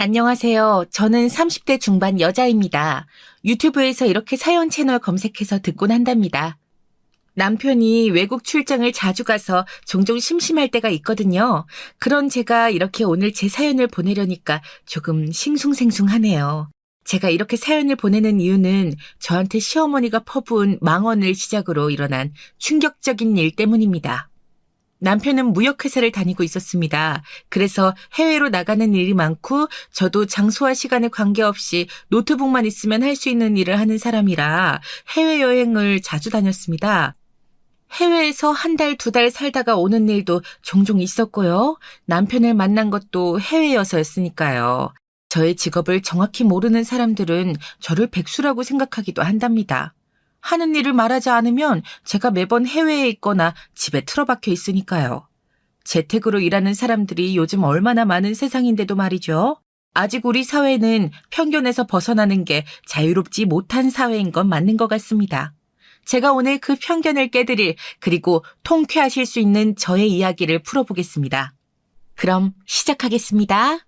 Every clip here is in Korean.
안녕하세요. 저는 30대 중반 여자입니다. 유튜브에서 이렇게 사연 채널 검색해서 듣곤 한답니다. 남편이 외국 출장을 자주 가서 종종 심심할 때가 있거든요. 그런 제가 이렇게 오늘 제 사연을 보내려니까 조금 싱숭생숭하네요. 제가 이렇게 사연을 보내는 이유는 저한테 시어머니가 퍼부은 망언을 시작으로 일어난 충격적인 일 때문입니다. 남편은 무역회사를 다니고 있었습니다. 그래서 해외로 나가는 일이 많고 저도 장소와 시간에 관계없이 노트북만 있으면 할 수 있는 일을 하는 사람이라 해외여행을 자주 다녔습니다. 해외에서 한 달, 두 달 살다가 오는 일도 종종 있었고요. 남편을 만난 것도 해외여서였으니까요. 저의 직업을 정확히 모르는 사람들은 저를 백수라고 생각하기도 한답니다. 하는 일을 말하지 않으면 제가 매번 해외에 있거나 집에 틀어박혀 있으니까요. 재택으로 일하는 사람들이 요즘 얼마나 많은 세상인데도 말이죠. 아직 우리 사회는 편견에서 벗어나는 게 자유롭지 못한 사회인 건 맞는 것 같습니다. 제가 오늘 그 편견을 깨드릴 그리고 통쾌하실 수 있는 저의 이야기를 풀어보겠습니다. 그럼 시작하겠습니다.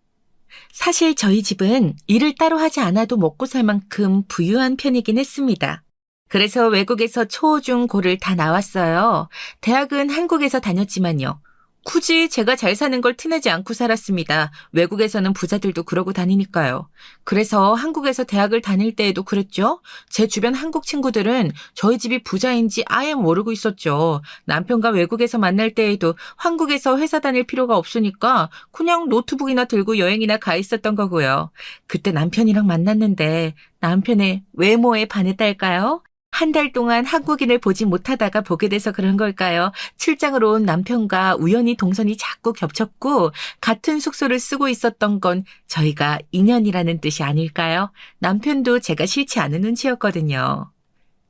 사실 저희 집은 일을 따로 하지 않아도 먹고 살 만큼 부유한 편이긴 했습니다. 그래서 외국에서 초, 중, 고를 다 나왔어요. 대학은 한국에서 다녔지만요. 굳이 제가 잘 사는 걸 티내지 않고 살았습니다. 외국에서는 부자들도 그러고 다니니까요. 그래서 한국에서 대학을 다닐 때에도 그랬죠. 제 주변 한국 친구들은 저희 집이 부자인지 아예 모르고 있었죠. 남편과 외국에서 만날 때에도 한국에서 회사 다닐 필요가 없으니까 그냥 노트북이나 들고 여행이나 가 있었던 거고요. 그때 남편이랑 만났는데 남편의 외모에 반했달까요? 한 달 동안 한국인을 보지 못하다가 보게 돼서 그런 걸까요? 출장으로 온 남편과 우연히 동선이 자꾸 겹쳤고 같은 숙소를 쓰고 있었던 건 저희가 인연이라는 뜻이 아닐까요? 남편도 제가 싫지 않은 눈치였거든요.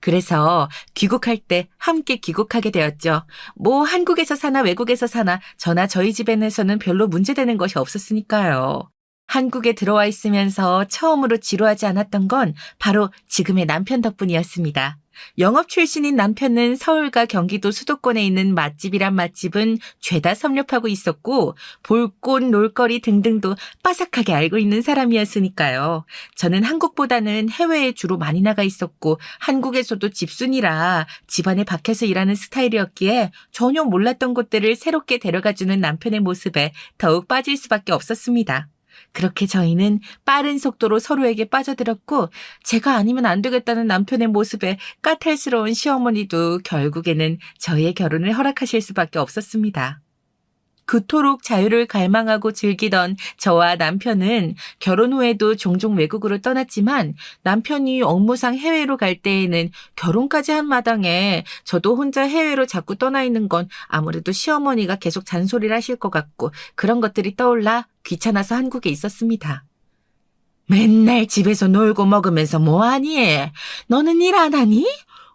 그래서 귀국할 때 함께 귀국하게 되었죠. 뭐 한국에서 사나 외국에서 사나 저나 저희 집에서는 별로 문제되는 것이 없었으니까요. 한국에 들어와 있으면서 처음으로 지루하지 않았던 건 바로 지금의 남편 덕분이었습니다. 영업 출신인 남편은 서울과 경기도 수도권에 있는 맛집이란 맛집은 죄다 섭렵하고 있었고 볼꽃, 놀거리 등등도 빠삭하게 알고 있는 사람이었으니까요. 저는 한국보다는 해외에 주로 많이 나가 있었고 한국에서도 집순이라 집안에 박혀서 일하는 스타일이었기에 전혀 몰랐던 곳들을 새롭게 데려가주는 남편의 모습에 더욱 빠질 수밖에 없었습니다. 그렇게 저희는 빠른 속도로 서로에게 빠져들었고 제가 아니면 안 되겠다는 남편의 모습에 까탈스러운 시어머니도 결국에는 저희의 결혼을 허락하실 수밖에 없었습니다. 그토록 자유를 갈망하고 즐기던 저와 남편은 결혼 후에도 종종 외국으로 떠났지만 남편이 업무상 해외로 갈 때에는 결혼까지 한 마당에 저도 혼자 해외로 자꾸 떠나 있는 건 아무래도 시어머니가 계속 잔소리를 하실 것 같고 그런 것들이 떠올라 귀찮아서 한국에 있었습니다. 맨날 집에서 놀고 먹으면서 뭐하니? 너는 일 안 하니?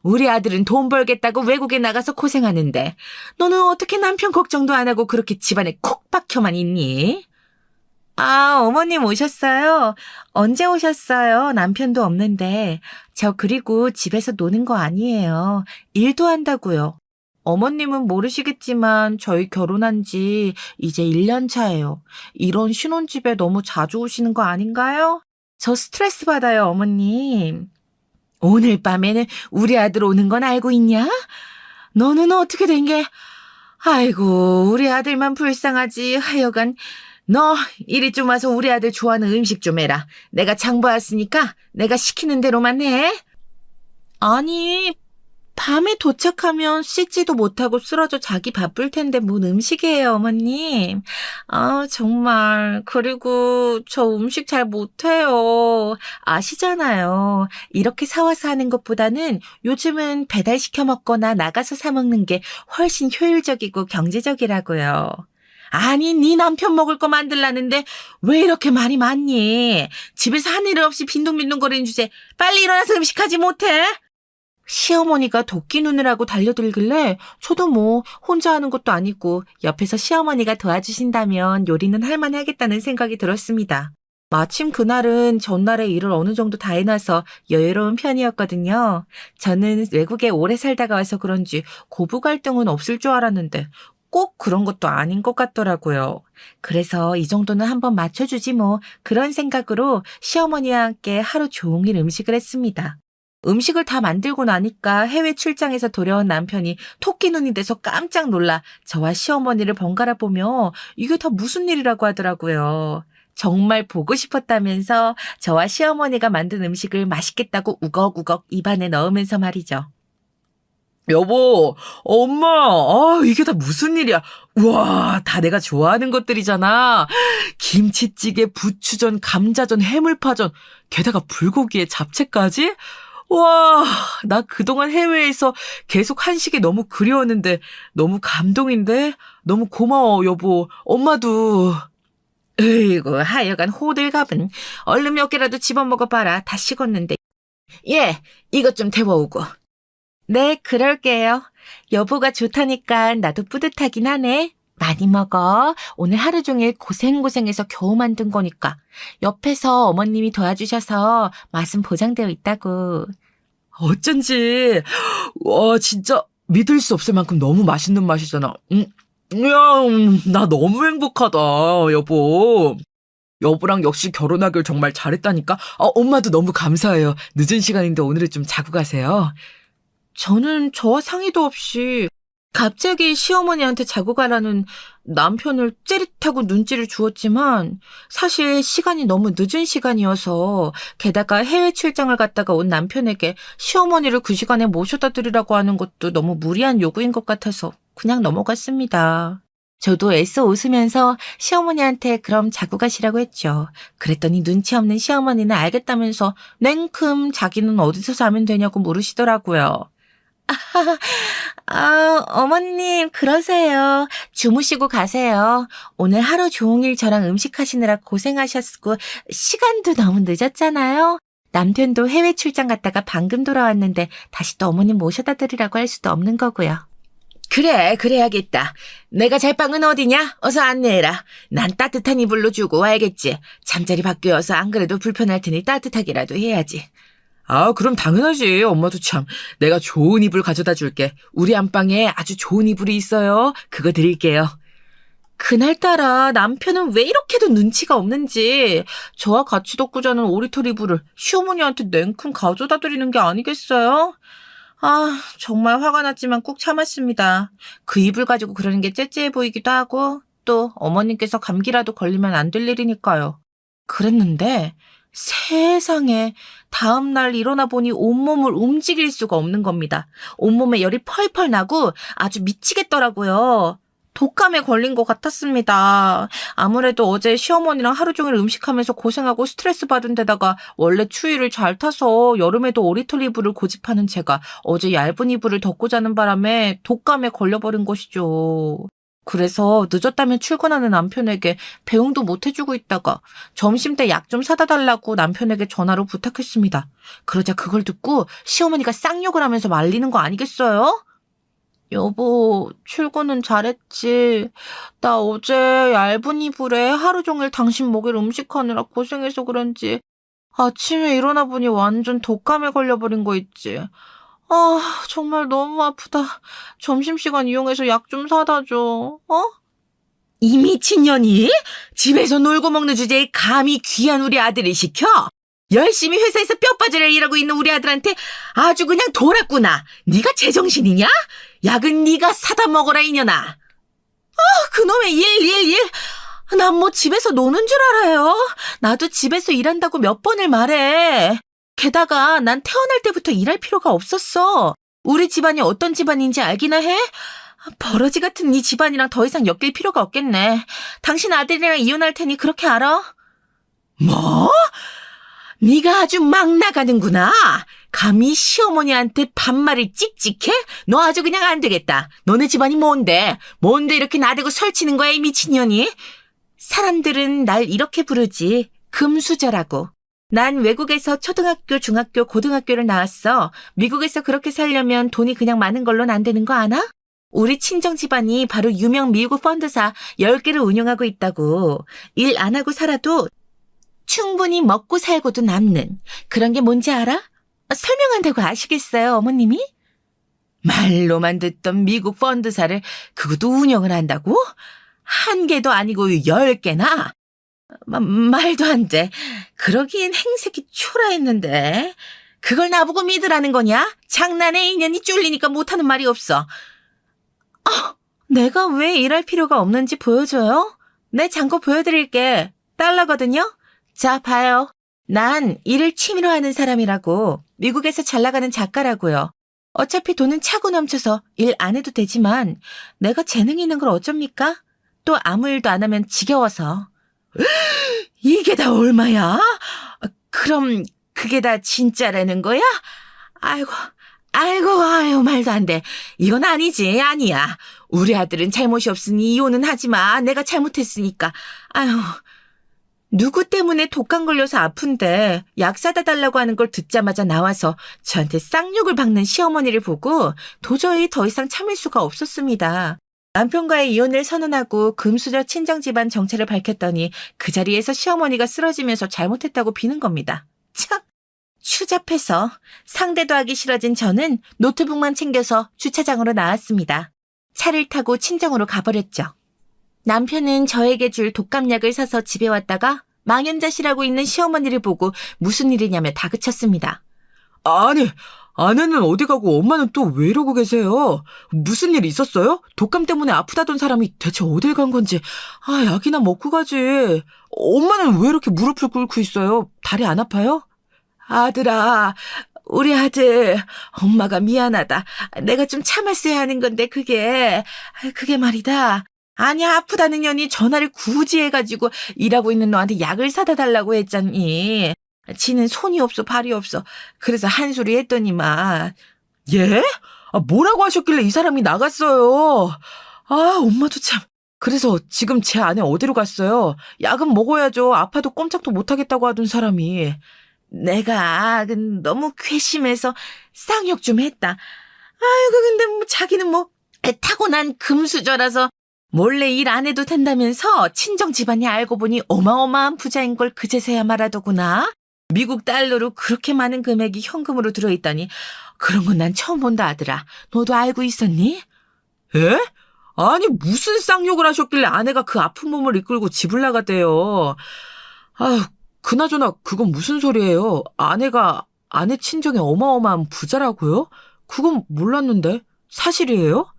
우리 아들은 돈 벌겠다고 외국에 나가서 고생하는데 너는 어떻게 남편 걱정도 안 하고 그렇게 집안에 콕 박혀만 있니? 아, 어머님 오셨어요? 언제 오셨어요? 남편도 없는데. 저 그리고 집에서 노는 거 아니에요. 일도 한다고요. 어머님은 모르시겠지만 저희 결혼한 지 이제 1년 차예요. 이런 신혼집에 너무 자주 오시는 거 아닌가요? 저 스트레스 받아요, 어머님. 오늘 밤에는 우리 아들 오는 건 알고 있냐? 너는 어떻게 된 게? 아이고, 우리 아들만 불쌍하지. 하여간 너 이리 좀 와서 우리 아들 좋아하는 음식 좀 해라. 내가 장 보았으니까 내가 시키는 대로만 해. 아니, 밤에 도착하면 씻지도 못하고 쓰러져 자기 바쁠 텐데 뭔 음식이에요, 어머님. 아, 정말. 그리고 저 음식 잘 못해요. 아시잖아요. 이렇게 사와서 하는 것보다는 요즘은 배달시켜 먹거나 나가서 사 먹는 게 훨씬 효율적이고 경제적이라고요. 아니, 네 남편 먹을 거 만들라는데 왜 이렇게 말이 많니? 집에서 한 일 없이 빈둥빈둥거리는 주제 빨리 일어나서 음식하지 못해? 시어머니가 도끼 눈을 하고 달려들길래 저도 뭐 혼자 하는 것도 아니고 옆에서 시어머니가 도와주신다면 요리는 할만하겠다는 생각이 들었습니다. 마침 그날은 전날에 일을 어느 정도 다 해놔서 여유로운 편이었거든요. 저는 외국에 오래 살다가 와서 그런지 고부 갈등은 없을 줄 알았는데 꼭 그런 것도 아닌 것 같더라고요. 그래서 이 정도는 한번 맞춰주지 뭐 그런 생각으로 시어머니와 함께 하루 종일 음식을 했습니다. 음식을 다 만들고 나니까 해외 출장에서 돌아온 남편이 토끼 눈이 돼서 깜짝 놀라 저와 시어머니를 번갈아 보며 이게 다 무슨 일이라고 하더라고요. 정말 보고 싶었다면서 저와 시어머니가 만든 음식을 맛있겠다고 우걱우걱 입안에 넣으면서 말이죠. 여보, 엄마, 이게 다 무슨 일이야. 우와, 다 내가 좋아하는 것들이잖아. 김치찌개, 부추전, 감자전, 해물파전, 게다가 불고기에 잡채까지? 와, 나 그동안 해외에서 계속 한식이 너무 그리웠는데 너무 감동인데? 너무 고마워, 여보. 엄마도. 으이구, 하여간 호들갑은. 얼른 몇 개라도 집어먹어봐라. 다 식었는데. 예, 이것 좀 데워오고. 네, 그럴게요. 여보가 좋다니까 나도 뿌듯하긴 하네. 많이 먹어. 오늘 하루 종일 고생고생해서 겨우 만든 거니까. 옆에서 어머님이 도와주셔서 맛은 보장되어 있다고. 어쩐지, 와, 진짜 믿을 수 없을 만큼 너무 맛있는 맛이잖아. 나 너무 행복하다, 여보. 여보랑 역시 결혼하길 정말 잘했다니까. 엄마도 너무 감사해요. 늦은 시간인데 오늘은 좀 자고 가세요. 저는 저와 상의도 없이 갑자기 시어머니한테 자고 가라는 남편을 째릿하고 눈치를 주었지만 사실 시간이 너무 늦은 시간이어서 게다가 해외 출장을 갔다가 온 남편에게 시어머니를 그 시간에 모셔다 드리라고 하는 것도 너무 무리한 요구인 것 같아서 그냥 넘어갔습니다. 저도 애써 웃으면서 시어머니한테 그럼 자고 가시라고 했죠. 그랬더니 눈치 없는 시어머니는 알겠다면서 냉큼 자기는 어디서 자면 되냐고 물으시더라고요. 어머님, 그러세요. 주무시고 가세요. 오늘 하루 종일 저랑 음식하시느라 고생하셨고, 시간도 너무 늦었잖아요. 남편도 해외 출장 갔다가 방금 돌아왔는데, 다시 또 어머님 모셔다 드리라고 할 수도 없는 거고요. 그래, 그래야겠다. 내가 잘 방은 어디냐? 어서 안내해라. 난 따뜻한 이불로 주고 와야겠지. 잠자리 바뀌어서 안 그래도 불편할 테니 따뜻하게라도 해야지. 그럼 당연하지. 엄마도 참. 내가 좋은 이불 가져다 줄게. 우리 안방에 아주 좋은 이불이 있어요. 그거 드릴게요. 그날따라 남편은 왜 이렇게도 눈치가 없는지 저와 같이 덮고 자는 오리털 이불을 시어머니한테 냉큼 가져다 드리는 게 아니겠어요? 정말 화가 났지만 꾹 참았습니다. 그 이불 가지고 그러는 게 째째해 보이기도 하고 또 어머님께서 감기라도 걸리면 안 될 일이니까요. 그랬는데 세상에 다음날 일어나 보니 온몸을 움직일 수가 없는 겁니다. 온몸에 열이 펄펄 나고 아주 미치겠더라고요. 독감에 걸린 것 같았습니다. 아무래도 어제 시어머니랑 하루 종일 음식하면서 고생하고 스트레스 받은 데다가 원래 추위를 잘 타서 여름에도 오리털 이불을 고집하는 제가 어제 얇은 이불을 덮고 자는 바람에 독감에 걸려버린 것이죠. 그래서 늦었다면 출근하는 남편에게 배웅도 못 해주고 있다가 점심때 약 좀 사다 달라고 남편에게 전화로 부탁했습니다. 그러자 그걸 듣고 시어머니가 쌍욕을 하면서 말리는 거 아니겠어요? 여보, 출근은 잘했지. 나 어제 얇은 이불에 하루 종일 당신 먹일 음식하느라 고생해서 그런지 아침에 일어나 보니 완전 독감에 걸려버린 거 있지. 정말 너무 아프다. 점심시간 이용해서 약 좀 사다 줘. 이 미친년이? 집에서 놀고 먹는 주제에 감히 귀한 우리 아들을 시켜? 열심히 회사에서 뼈 빠지려 일하고 있는 우리 아들한테 아주 그냥 돌았구나. 네가 제정신이냐? 약은 네가 사다 먹어라 이년아. 그놈의 일. 난 뭐 집에서 노는 줄 알아요. 나도 집에서 일한다고 몇 번을 말해. 게다가 난 태어날 때부터 일할 필요가 없었어. 우리 집안이 어떤 집안인지 알기나 해? 버러지 같은 네 집안이랑 더 이상 엮일 필요가 없겠네. 당신 아들이랑 이혼할 테니 그렇게 알아? 뭐? 네가 아주 막 나가는구나. 감히 시어머니한테 반말을 찍찍해? 너 아주 그냥 안 되겠다. 너네 집안이 뭔데? 뭔데 이렇게 나대고 설치는 거야 이 미친년이? 사람들은 날 이렇게 부르지. 금수저라고. 난 외국에서 초등학교, 중학교, 고등학교를 나왔어. 미국에서 그렇게 살려면 돈이 그냥 많은 걸로는 안 되는 거 아나? 우리 친정 집안이 바로 유명 미국 펀드사 10개를 운영하고 있다고. 일 안 하고 살아도 충분히 먹고 살고도 남는 그런 게 뭔지 알아? 설명한다고 아시겠어요, 어머님이? 말로만 듣던 미국 펀드사를 그것도 운영을 한다고? 한 개도 아니고 10개나? 말도 안 돼. 그러기엔 행색이 초라했는데. 그걸 나보고 믿으라는 거냐? 장난에 인연이 쫄리니까 못하는 말이 없어. 내가 왜 일할 필요가 없는지 보여줘요? 내 잔고 보여드릴게. 달러거든요? 자, 봐요. 난 일을 취미로 하는 사람이라고. 미국에서 잘 나가는 작가라고요. 어차피 돈은 차고 넘쳐서 일 안 해도 되지만 내가 재능이 있는 걸 어쩝니까? 또 아무 일도 안 하면 지겨워서. 이게 다 얼마야? 그럼 그게 다 진짜라는 거야? 아이고, 말도 안 돼. 이건 아니지, 아니야. 우리 아들은 잘못이 없으니 이혼은 하지 마. 내가 잘못했으니까. 아유, 누구 때문에 독감 걸려서 아픈데 약 사다 달라고 하는 걸 듣자마자 나와서 저한테 쌍욕을 박는 시어머니를 보고 도저히 더 이상 참을 수가 없었습니다. 남편과의 이혼을 선언하고 금수저 친정집안 정체를 밝혔더니 그 자리에서 시어머니가 쓰러지면서 잘못했다고 비는 겁니다. 참! 추잡해서 상대도 하기 싫어진 저는 노트북만 챙겨서 주차장으로 나왔습니다. 차를 타고 친정으로 가버렸죠. 남편은 저에게 줄 독감약을 사서 집에 왔다가 망연자실하고 있는 시어머니를 보고 무슨 일이냐며 다그쳤습니다. 아니, 아내는 어디 가고 엄마는 또 왜 이러고 계세요? 무슨 일 있었어요? 독감 때문에 아프다던 사람이 대체 어딜 간 건지. 약이나 먹고 가지. 엄마는 왜 이렇게 무릎을 꿇고 있어요? 다리 안 아파요? 아들아, 우리 아들, 엄마가 미안하다. 내가 좀 참았어야 하는 건데 그게 말이다. 아니, 아프다는 년이 전화를 굳이 해가지고 일하고 있는 너한테 약을 사다 달라고 했잖니. 지는 손이 없어, 발이 없어. 그래서 한 소리 했더니만. 예? 뭐라고 하셨길래 이 사람이 나갔어요? 엄마도 참. 그래서 지금 제 아내 어디로 갔어요? 약은 먹어야죠. 아파도 꼼짝도 못하겠다고 하던 사람이. 내가 너무 괘씸해서 쌍욕 좀 했다. 아이고, 근데 자기는 타고난 금수저라서 몰래 일 안 해도 된다면서 친정 집안이 알고 보니 어마어마한 부자인 걸 그제서야 말하더구나. 미국 달러로 그렇게 많은 금액이 현금으로 들어있다니. 그런 건 난 처음 본다, 아들아. 너도 알고 있었니? 에? 아니, 무슨 쌍욕을 하셨길래 아내가 그 아픈 몸을 이끌고 집을 나갔대요. 그나저나 그건 무슨 소리예요? 아내 친정에 어마어마한 부자라고요? 그건 몰랐는데. 사실이에요?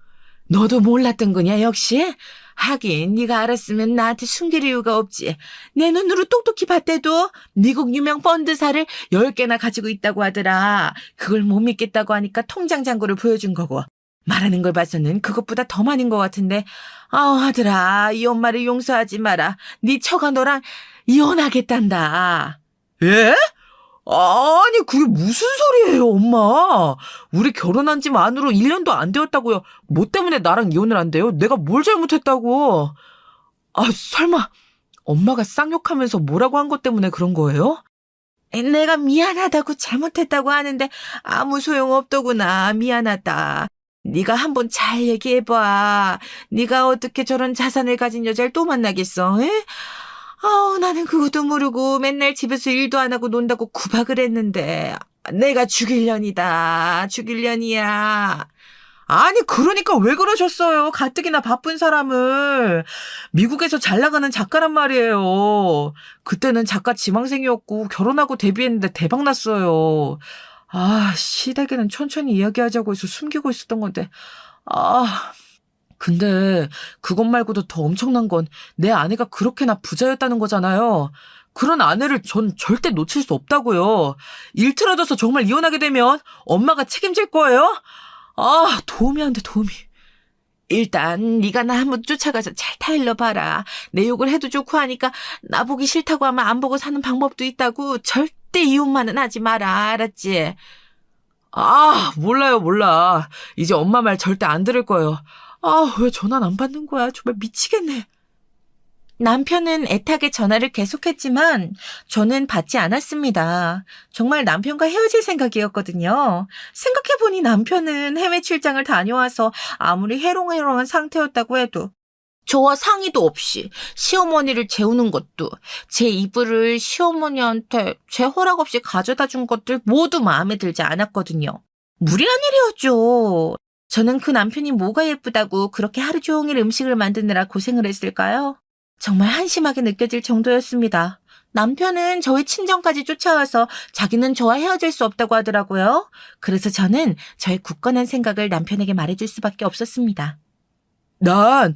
너도 몰랐던 거냐, 역시? 하긴 네가 알았으면 나한테 숨길 이유가 없지. 내 눈으로 똑똑히 봤대도 미국 유명 펀드사를 10개나 가지고 있다고 하더라. 그걸 못 믿겠다고 하니까 통장 잔고를 보여준 거고. 말하는 걸 봐서는 그것보다 더 많은 것 같은데. 아들아, 이 엄마를 용서하지 마라. 네 처가 너랑 이혼하겠단다. 예? 아니, 그게 무슨 소리예요, 엄마? 우리 결혼한 지 만으로 1년도 안 되었다고요. 뭐 때문에 나랑 이혼을 한대요? 내가 뭘 잘못했다고? 설마 엄마가 쌍욕하면서 뭐라고 한 것 때문에 그런 거예요? 내가 미안하다고 잘못했다고 하는데 아무 소용없더구나. 미안하다. 네가 한번 잘 얘기해봐. 네가 어떻게 저런 자산을 가진 여자를 또 만나겠어? 에? 나는 그것도 모르고 맨날 집에서 일도 안 하고 논다고 구박을 했는데 내가 죽일년이다. 죽일년이야. 아니, 그러니까 왜 그러셨어요? 가뜩이나 바쁜 사람을. 미국에서 잘 나가는 작가란 말이에요. 그때는 작가 지망생이었고 결혼하고 데뷔했는데 대박 났어요. 시댁에는 천천히 이야기하자고 해서 숨기고 있었던 건데. 근데 그것 말고도 더 엄청난 건 내 아내가 그렇게나 부자였다는 거잖아요. 그런 아내를 전 절대 놓칠 수 없다고요. 일 틀어져서 정말 이혼하게 되면 엄마가 책임질 거예요? 도움이 안 돼, 도움이. 일단 네가 나 한번 쫓아가서 잘 타일러 봐라. 내 욕을 해도 좋고 하니까 나 보기 싫다고 하면 안 보고 사는 방법도 있다고. 절대 이혼만은 하지 마라. 알았지? 몰라. 이제 엄마 말 절대 안 들을 거예요. 왜 전화는 안 받는 거야? 정말 미치겠네. 남편은 애타게 전화를 계속했지만 저는 받지 않았습니다. 정말 남편과 헤어질 생각이었거든요. 생각해보니 남편은 해외 출장을 다녀와서 아무리 해롱해롱한 상태였다고 해도 저와 상의도 없이 시어머니를 재우는 것도 제 이불을 시어머니한테 제 허락 없이 가져다 준 것들 모두 마음에 들지 않았거든요. 무리한 일이었죠. 저는 그 남편이 뭐가 예쁘다고 그렇게 하루 종일 음식을 만드느라 고생을 했을까요? 정말 한심하게 느껴질 정도였습니다. 남편은 저희 친정까지 쫓아와서 자기는 저와 헤어질 수 없다고 하더라고요. 그래서 저는 저의 굳건한 생각을 남편에게 말해줄 수밖에 없었습니다. 난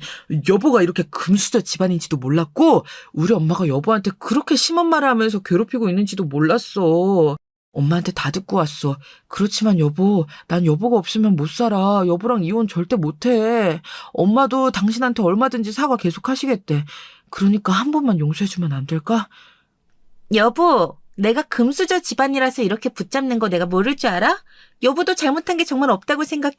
여보가 이렇게 금수저 집안인지도 몰랐고 우리 엄마가 여보한테 그렇게 심한 말을 하면서 괴롭히고 있는지도 몰랐어. 엄마한테 다 듣고 왔어. 그렇지만 여보, 난 여보가 없으면 못 살아. 여보랑 이혼 절대 못해. 엄마도 당신한테 얼마든지 사과 계속 하시겠대. 그러니까 한 번만 용서해주면 안 될까? 여보, 내가 금수저 집안이라서 이렇게 붙잡는 거 내가 모를 줄 알아? 여보도 잘못한 게 정말 없다고 생각해?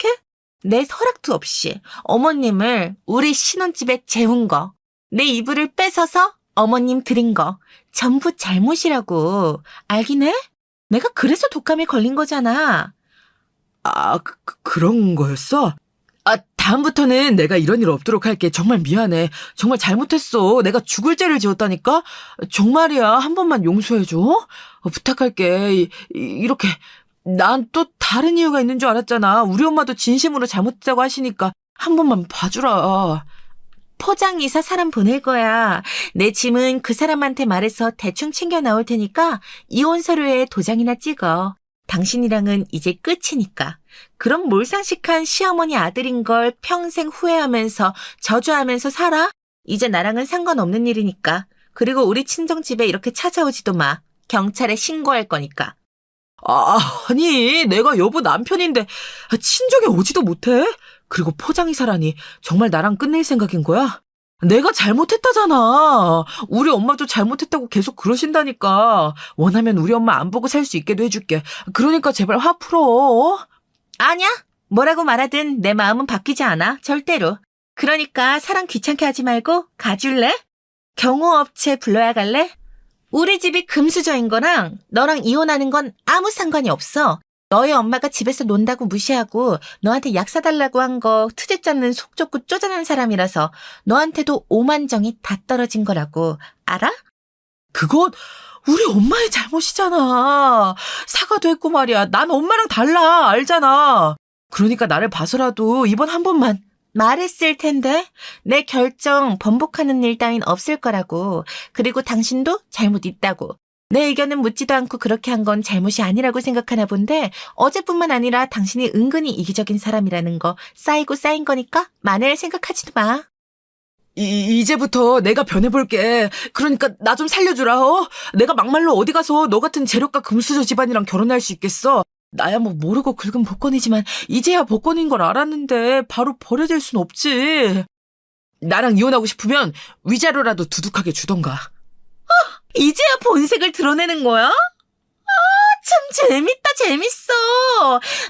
내 허락도 없이 어머님을 우리 신혼집에 재운 거, 내 이불을 뺏어서 어머님 드린 거 전부 잘못이라고. 알긴 해? 내가 그래서 독감에 걸린 거잖아. 아, 그런 거였어? 아, 다음부터는 내가 이런 일 없도록 할게. 정말 미안해. 정말 잘못했어. 내가 죽을 죄를 지었다니까? 정말이야. 한 번만 용서해줘. 부탁할게. 이렇게. 난 또 다른 이유가 있는 줄 알았잖아. 우리 엄마도 진심으로 잘못했다고 하시니까 한 번만 봐주라. 포장이사 사람 보낼 거야. 내 짐은 그 사람한테 말해서 대충 챙겨 나올 테니까 이혼 서류에 도장이나 찍어. 당신이랑은 이제 끝이니까. 그럼 몰상식한 시어머니 아들인 걸 평생 후회하면서 저주하면서 살아? 이제 나랑은 상관없는 일이니까. 그리고 우리 친정집에 이렇게 찾아오지도 마. 경찰에 신고할 거니까. 아니, 내가 여보 남편인데 친정에 오지도 못해? 그리고 포장이사라니 정말 나랑 끝낼 생각인 거야? 내가 잘못했다잖아. 우리 엄마도 잘못했다고 계속 그러신다니까. 원하면 우리 엄마 안 보고 살 수 있게도 해줄게. 그러니까 제발 화 풀어. 아니야. 뭐라고 말하든 내 마음은 바뀌지 않아. 절대로. 그러니까 사람 귀찮게 하지 말고 가줄래? 경호업체 불러야 갈래? 우리 집이 금수저인 거랑 너랑 이혼하는 건 아무 상관이 없어. 너희 엄마가 집에서 논다고 무시하고 너한테 약 사달라고 한 거 트집 잡는 속 좁고 쪼잔한 사람이라서 너한테도 오만정이 다 떨어진 거라고. 알아? 그건 우리 엄마의 잘못이잖아. 사과도 했고 말이야. 난 엄마랑 달라. 알잖아. 그러니까 나를 봐서라도 이번 한 번만. 말했을 텐데 내 결정 번복하는 일 따윈 없을 거라고. 그리고 당신도 잘못 있다고. 내 의견은 묻지도 않고 그렇게 한 건 잘못이 아니라고 생각하나 본데 어제뿐만 아니라 당신이 은근히 이기적인 사람이라는 거 쌓이고 쌓인 거니까 만회할 생각하지도 마. 이제부터 내가 변해볼게. 그러니까 나 좀 살려주라. 내가 막말로 어디 가서 너 같은 재력가 금수저 집안이랑 결혼할 수 있겠어. 나야 뭐 모르고 긁은 복권이지만 이제야 복권인 걸 알았는데 바로 버려질 순 없지. 나랑 이혼하고 싶으면 위자료라도 두둑하게 주던가. 이제야 본색을 드러내는 거야? 참 재밌다 재밌어.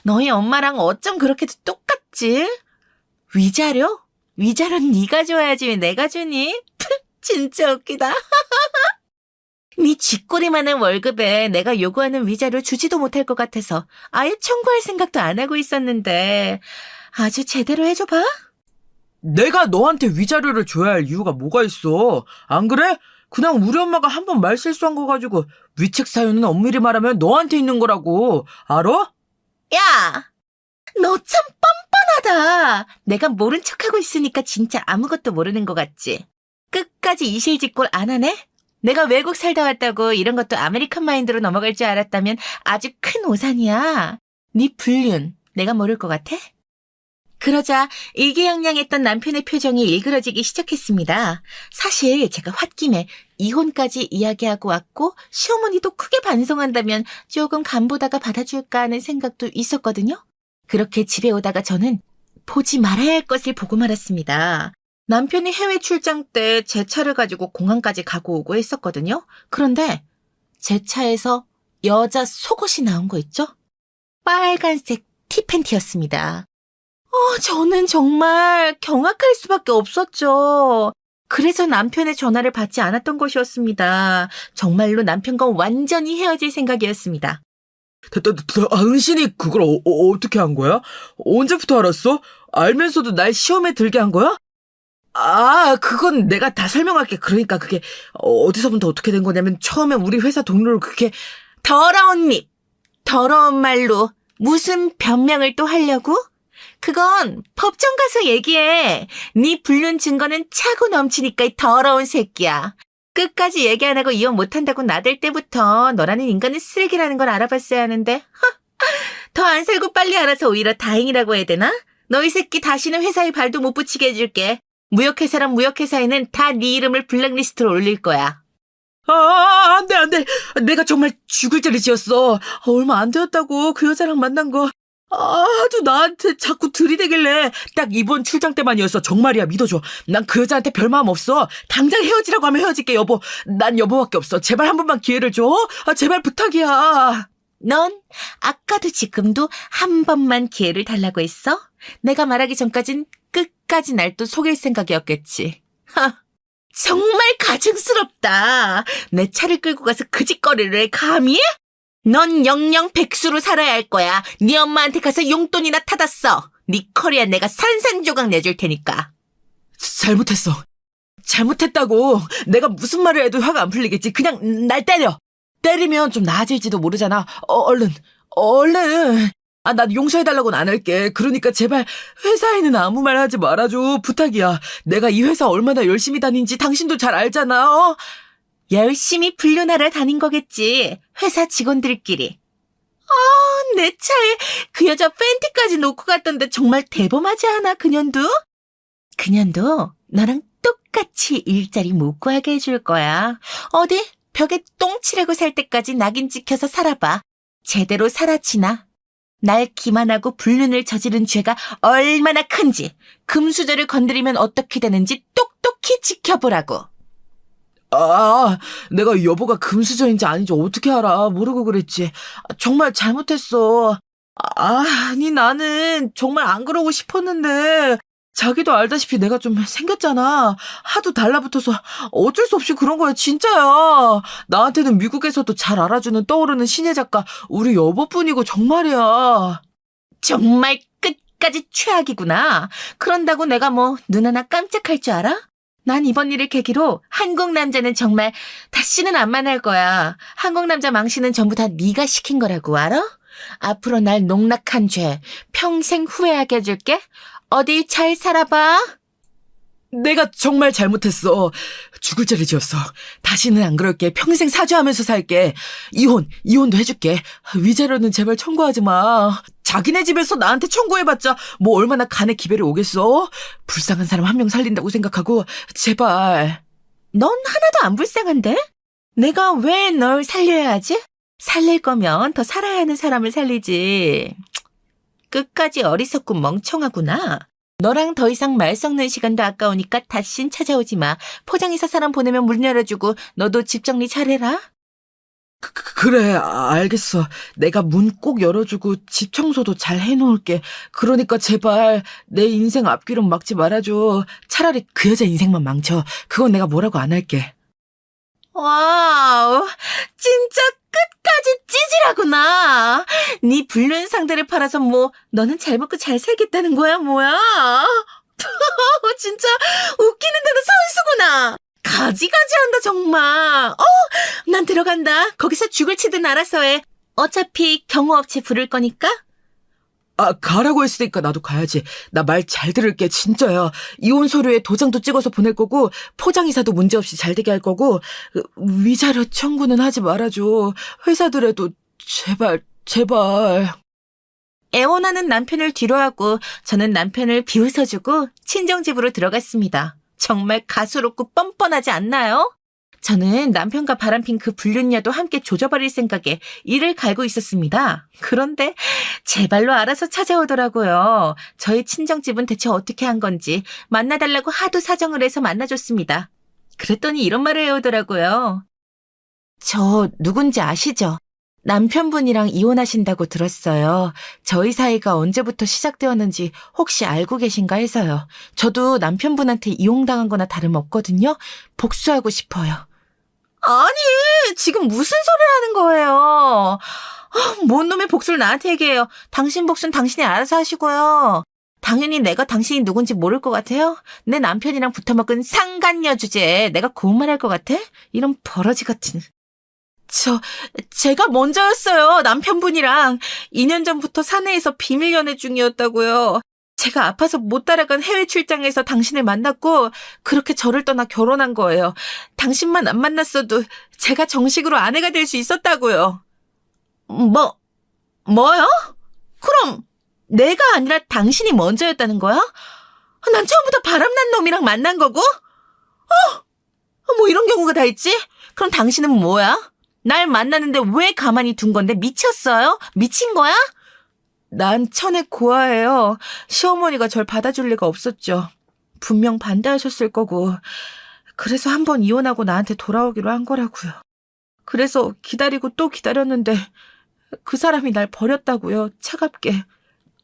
너희 엄마랑 어쩜 그렇게 똑같지? 위자료? 위자료는 네가 줘야지 왜 내가 주니? 진짜 웃기다. 네 쥐꼬리만한 월급에 내가 요구하는 위자료 주지도 못할 것 같아서 아예 청구할 생각도 안 하고 있었는데 아주 제대로 해줘봐. 내가 너한테 위자료를 줘야 할 이유가 뭐가 있어? 안 그래? 그냥 우리 엄마가 한 번 말 실수한 거 가지고 위책 사유는 엄밀히 말하면 너한테 있는 거라고. 알아? 야! 너 참 뻔뻔하다. 내가 모른 척하고 있으니까 진짜 아무것도 모르는 것 같지? 끝까지 이실직골 안 하네? 내가 외국 살다 왔다고 이런 것도 아메리칸 마인드로 넘어갈 줄 알았다면 아주 큰 오산이야. 네 불륜 내가 모를 것 같아? 그러자 일기양양했던 남편의 표정이 일그러지기 시작했습니다. 사실 제가 홧김에 이혼까지 이야기하고 왔고 시어머니도 크게 반성한다면 조금 간보다가 받아줄까 하는 생각도 있었거든요. 그렇게 집에 오다가 저는 보지 말아야 할 것을 보고 말았습니다. 남편이 해외 출장 때 제 차를 가지고 공항까지 가고 오고 했었거든요. 그런데 제 차에서 여자 속옷이 나온 거 있죠? 빨간색 티팬티였습니다. 저는 정말 경악할 수밖에 없었죠. 그래서 남편의 전화를 받지 않았던 것이었습니다. 정말로 남편과 완전히 헤어질 생각이었습니다. 당신이 그걸 어떻게 한 거야? 언제부터 알았어? 알면서도 날 시험에 들게 한 거야? 그건 내가 다 설명할게. 그러니까 그게 어디서부터 어떻게 된 거냐면 처음에 우리 회사 동료를 그렇게 더러운 말로 무슨 변명을 또 하려고? 그건 법정 가서 얘기해. 네 불륜 증거는 차고 넘치니까 이 더러운 새끼야. 끝까지 얘기 안 하고 이혼 못한다고 나댈 때부터 너라는 인간은 쓰레기라는 걸 알아봤어야 하는데. 더 안 살고 빨리 알아서 오히려 다행이라고 해야 되나? 너 이 새끼 다시는 회사에 발도 못 붙이게 해줄게. 무역회사란 무역회사에는 다 네 이름을 블랙리스트로 올릴 거야. 안 돼, 안 돼. 내가 정말 죽을 죄를 지었어. 얼마 안 되었다고 그 여자랑 만난 거. 아주 나한테 자꾸 들이대길래 딱 이번 출장 때만이었어. 정말이야, 믿어줘. 난 그 여자한테 별 마음 없어. 당장 헤어지라고 하면 헤어질게, 여보. 난 여보밖에 없어. 제발 한 번만 기회를 줘. 제발 부탁이야. 넌 아까도 지금도 한 번만 기회를 달라고 했어? 내가 말하기 전까진 끝까지 날 또 속일 생각이었겠지. 정말 가증스럽다. 내 차를 끌고 가서 그 짓거리를 해, 감히? 넌 영영 백수로 살아야 할 거야. 네 엄마한테 가서 용돈이나 타다 써. 네 커리어 내가 산산조각 내줄 테니까. 잘못했어. 잘못했다고. 내가 무슨 말을 해도 화가 안 풀리겠지. 그냥 날 때려. 때리면 좀 나아질지도 모르잖아. 얼른. 난 용서해달라고는 안 할게. 그러니까 제발 회사에는 아무 말 하지 말아줘. 부탁이야. 내가 이 회사 얼마나 열심히 다닌지 당신도 잘 알잖아. 열심히 불륜하러 다닌 거겠지. 회사 직원들끼리. 내 차에 그 여자 팬티까지 놓고 갔던데 정말 대범하지 않아, 그년도? 그년도 너랑 똑같이 일자리 못 구하게 해줄 거야. 어디 벽에 똥 칠하고 살 때까지 낙인 찍혀서 살아봐. 제대로 살아치나. 날 기만하고 불륜을 저지른 죄가 얼마나 큰지, 금수저를 건드리면 어떻게 되는지 똑똑히 지켜보라고. 내가 여보가 금수저인지 아닌지 어떻게 알아. 모르고 그랬지. 정말 잘못했어. 아니, 나는 정말 안 그러고 싶었는데 자기도 알다시피 내가 좀 생겼잖아. 하도 달라붙어서 어쩔 수 없이 그런 거야, 진짜야. 나한테는 미국에서도 잘 알아주는 떠오르는 신예 작가 우리 여보뿐이고 정말이야. 정말 끝까지 최악이구나. 그런다고 내가 뭐 눈 하나 깜짝할 줄 알아? 난 이번 일을 계기로 한국 남자는 정말 다시는 안 만날 거야. 한국 남자 망신은 전부 다 네가 시킨 거라고, 알아? 앞으로 날 농락한 죄 평생 후회하게 해줄게. 어디 잘 살아봐. 내가 정말 잘못했어. 죽을 죄를 지었어. 다시는 안 그럴게. 평생 사죄하면서 살게. 이혼도 해줄게. 위자료는 제발 청구하지 마. 자기네 집에서 나한테 청구해봤자 뭐 얼마나 간에 기별이 오겠어. 불쌍한 사람 한 명 살린다고 생각하고 제발. 넌 하나도 안 불쌍한데? 내가 왜 널 살려야 하지? 살릴 거면 더 살아야 하는 사람을 살리지. 끝까지 어리석고 멍청하구나. 너랑 더 이상 말 섞는 시간도 아까우니까 다신 찾아오지 마. 포장이사 사람 보내면 문 열어주고 너도 집 정리 잘해라. 그래, 알겠어. 내가 문 꼭 열어주고 집 청소도 잘 해놓을게. 그러니까 제발 내 인생 앞길은 막지 말아줘. 차라리 그 여자 인생만 망쳐. 그건 내가 뭐라고 안 할게. 와우, 진짜 끝까지 찌질하구나. 네 불륜 상대를 팔아서 뭐 너는 잘 먹고 잘 살겠다는 거야, 뭐야? 진짜 웃기는 데도 선수구나. 가지가지 한다, 정말. 난 들어간다. 거기서 죽을 치든 알아서 해. 어차피 경호업체 부를 거니까. 가라고 했으니까 나도 가야지. 나 말 잘 들을게, 진짜야. 이혼 서류에 도장도 찍어서 보낼 거고, 포장이사도 문제없이 잘 되게 할 거고, 위자료 청구는 하지 말아줘. 회사들에도 제발. 애원하는 남편을 뒤로하고 저는 남편을 비웃어주고 친정집으로 들어갔습니다. 정말 가소롭고 뻔뻔하지 않나요? 저는 남편과 바람핀 그 불륜녀도 함께 조져버릴 생각에 이를 갈고 있었습니다. 그런데 제 발로 알아서 찾아오더라고요. 저희 친정집은 대체 어떻게 한 건지 만나달라고 하도 사정을 해서 만나줬습니다. 그랬더니 이런 말을 해오더라고요. 저 누군지 아시죠? 남편분이랑 이혼하신다고 들었어요. 저희 사이가 언제부터 시작되었는지 혹시 알고 계신가 해서요. 저도 남편분한테 이용당한 거나 다름없거든요. 복수하고 싶어요. 아니, 지금 무슨 소리를 하는 거예요? 뭔 놈의 복수를 나한테 얘기해요. 당신 복수는 당신이 알아서 하시고요. 당연히 내가 당신이 누군지 모를 것 같아요? 내 남편이랑 붙어먹은 상간녀 주제에 내가 고운 말 할 것 같아? 이런 버러지 같은. 제가 먼저였어요. 남편분이랑 2년 전부터 사내에서 비밀 연애 중이었다고요. 제가 아파서 못 따라간 해외 출장에서 당신을 만났고 그렇게 저를 떠나 결혼한 거예요. 당신만 안 만났어도 제가 정식으로 아내가 될 수 있었다고요. 뭐요? 그럼 내가 아니라 당신이 먼저였다는 거야? 난 처음부터 바람난 놈이랑 만난 거고? 뭐 이런 경우가 다 있지? 그럼 당신은 뭐야? 날 만났는데 왜 가만히 둔 건데? 미쳤어요? 미친 거야? 난 천에 고아예요. 시어머니가 절 받아줄 리가 없었죠. 분명 반대하셨을 거고. 그래서 한 번 이혼하고 나한테 돌아오기로 한 거라고요. 그래서 기다리고 또 기다렸는데 그 사람이 날 버렸다고요. 차갑게.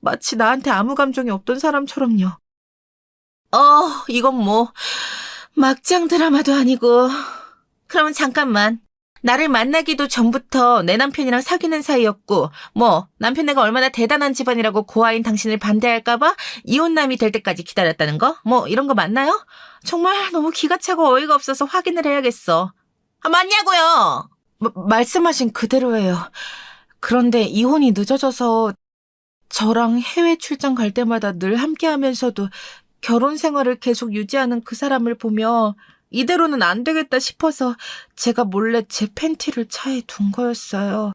마치 나한테 아무 감정이 없던 사람처럼요. 이건 뭐 막장 드라마도 아니고. 그러면 잠깐만. 나를 만나기도 전부터 내 남편이랑 사귀는 사이였고 남편네가 얼마나 대단한 집안이라고 고아인 당신을 반대할까봐 이혼남이 될 때까지 기다렸다는 거? 이런 거 맞나요? 정말 너무 기가 차고 어이가 없어서 확인을 해야겠어. 맞냐고요? 말씀하신 그대로예요. 그런데 이혼이 늦어져서 저랑 해외 출장 갈 때마다 늘 함께하면서도 결혼 생활을 계속 유지하는 그 사람을 보며 이대로는 안 되겠다 싶어서 제가 몰래 제 팬티를 차에 둔 거였어요.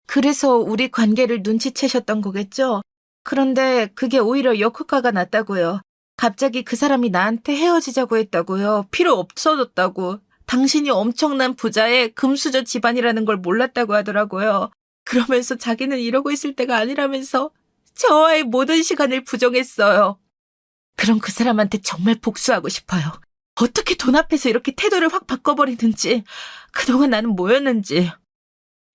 그래서 우리 관계를 눈치채셨던 거겠죠? 그런데 그게 오히려 역효과가 났다고요. 갑자기 그 사람이 나한테 헤어지자고 했다고요. 필요 없어졌다고. 당신이 엄청난 부자의 금수저 집안이라는 걸 몰랐다고 하더라고요. 그러면서 자기는 이러고 있을 때가 아니라면서 저와의 모든 시간을 부정했어요. 그럼 그 사람한테 정말 복수하고 싶어요. 어떻게 돈 앞에서 이렇게 태도를 확 바꿔버리는지, 그동안 나는 뭐였는지.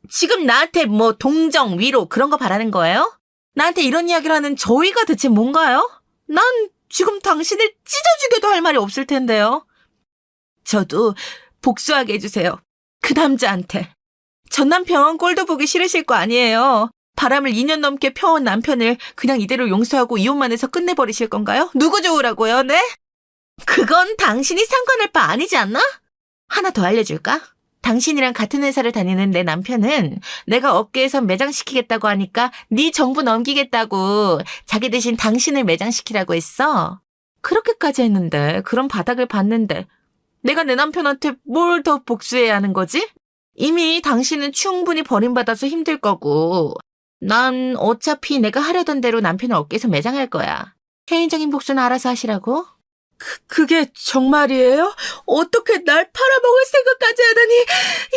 지금 나한테 동정, 위로 그런 거 바라는 거예요? 나한테 이런 이야기를 하는 저희가 대체 뭔가요? 난 지금 당신을 찢어주게도 할 말이 없을 텐데요. 저도 복수하게 해주세요. 그 남자한테. 전 남편 꼴도 보기 싫으실 거 아니에요. 바람을 2년 넘게 펴온 남편을 그냥 이대로 용서하고 이혼만 해서 끝내버리실 건가요? 누구 좋으라고요, 네? 그건 당신이 상관할 바 아니지 않나? 하나 더 알려줄까? 당신이랑 같은 회사를 다니는 내 남편은 내가 업계에서 매장시키겠다고 하니까 네 정부 넘기겠다고 자기 대신 당신을 매장시키라고 했어. 그렇게까지 했는데 그런 바닥을 봤는데 내가 내 남편한테 뭘 더 복수해야 하는 거지? 이미 당신은 충분히 버림받아서 힘들 거고 난 어차피 내가 하려던 대로 남편을 업계에서 매장할 거야. 개인적인 복수는 알아서 하시라고. 그게 정말이에요? 어떻게 날 팔아먹을 생각까지 하다니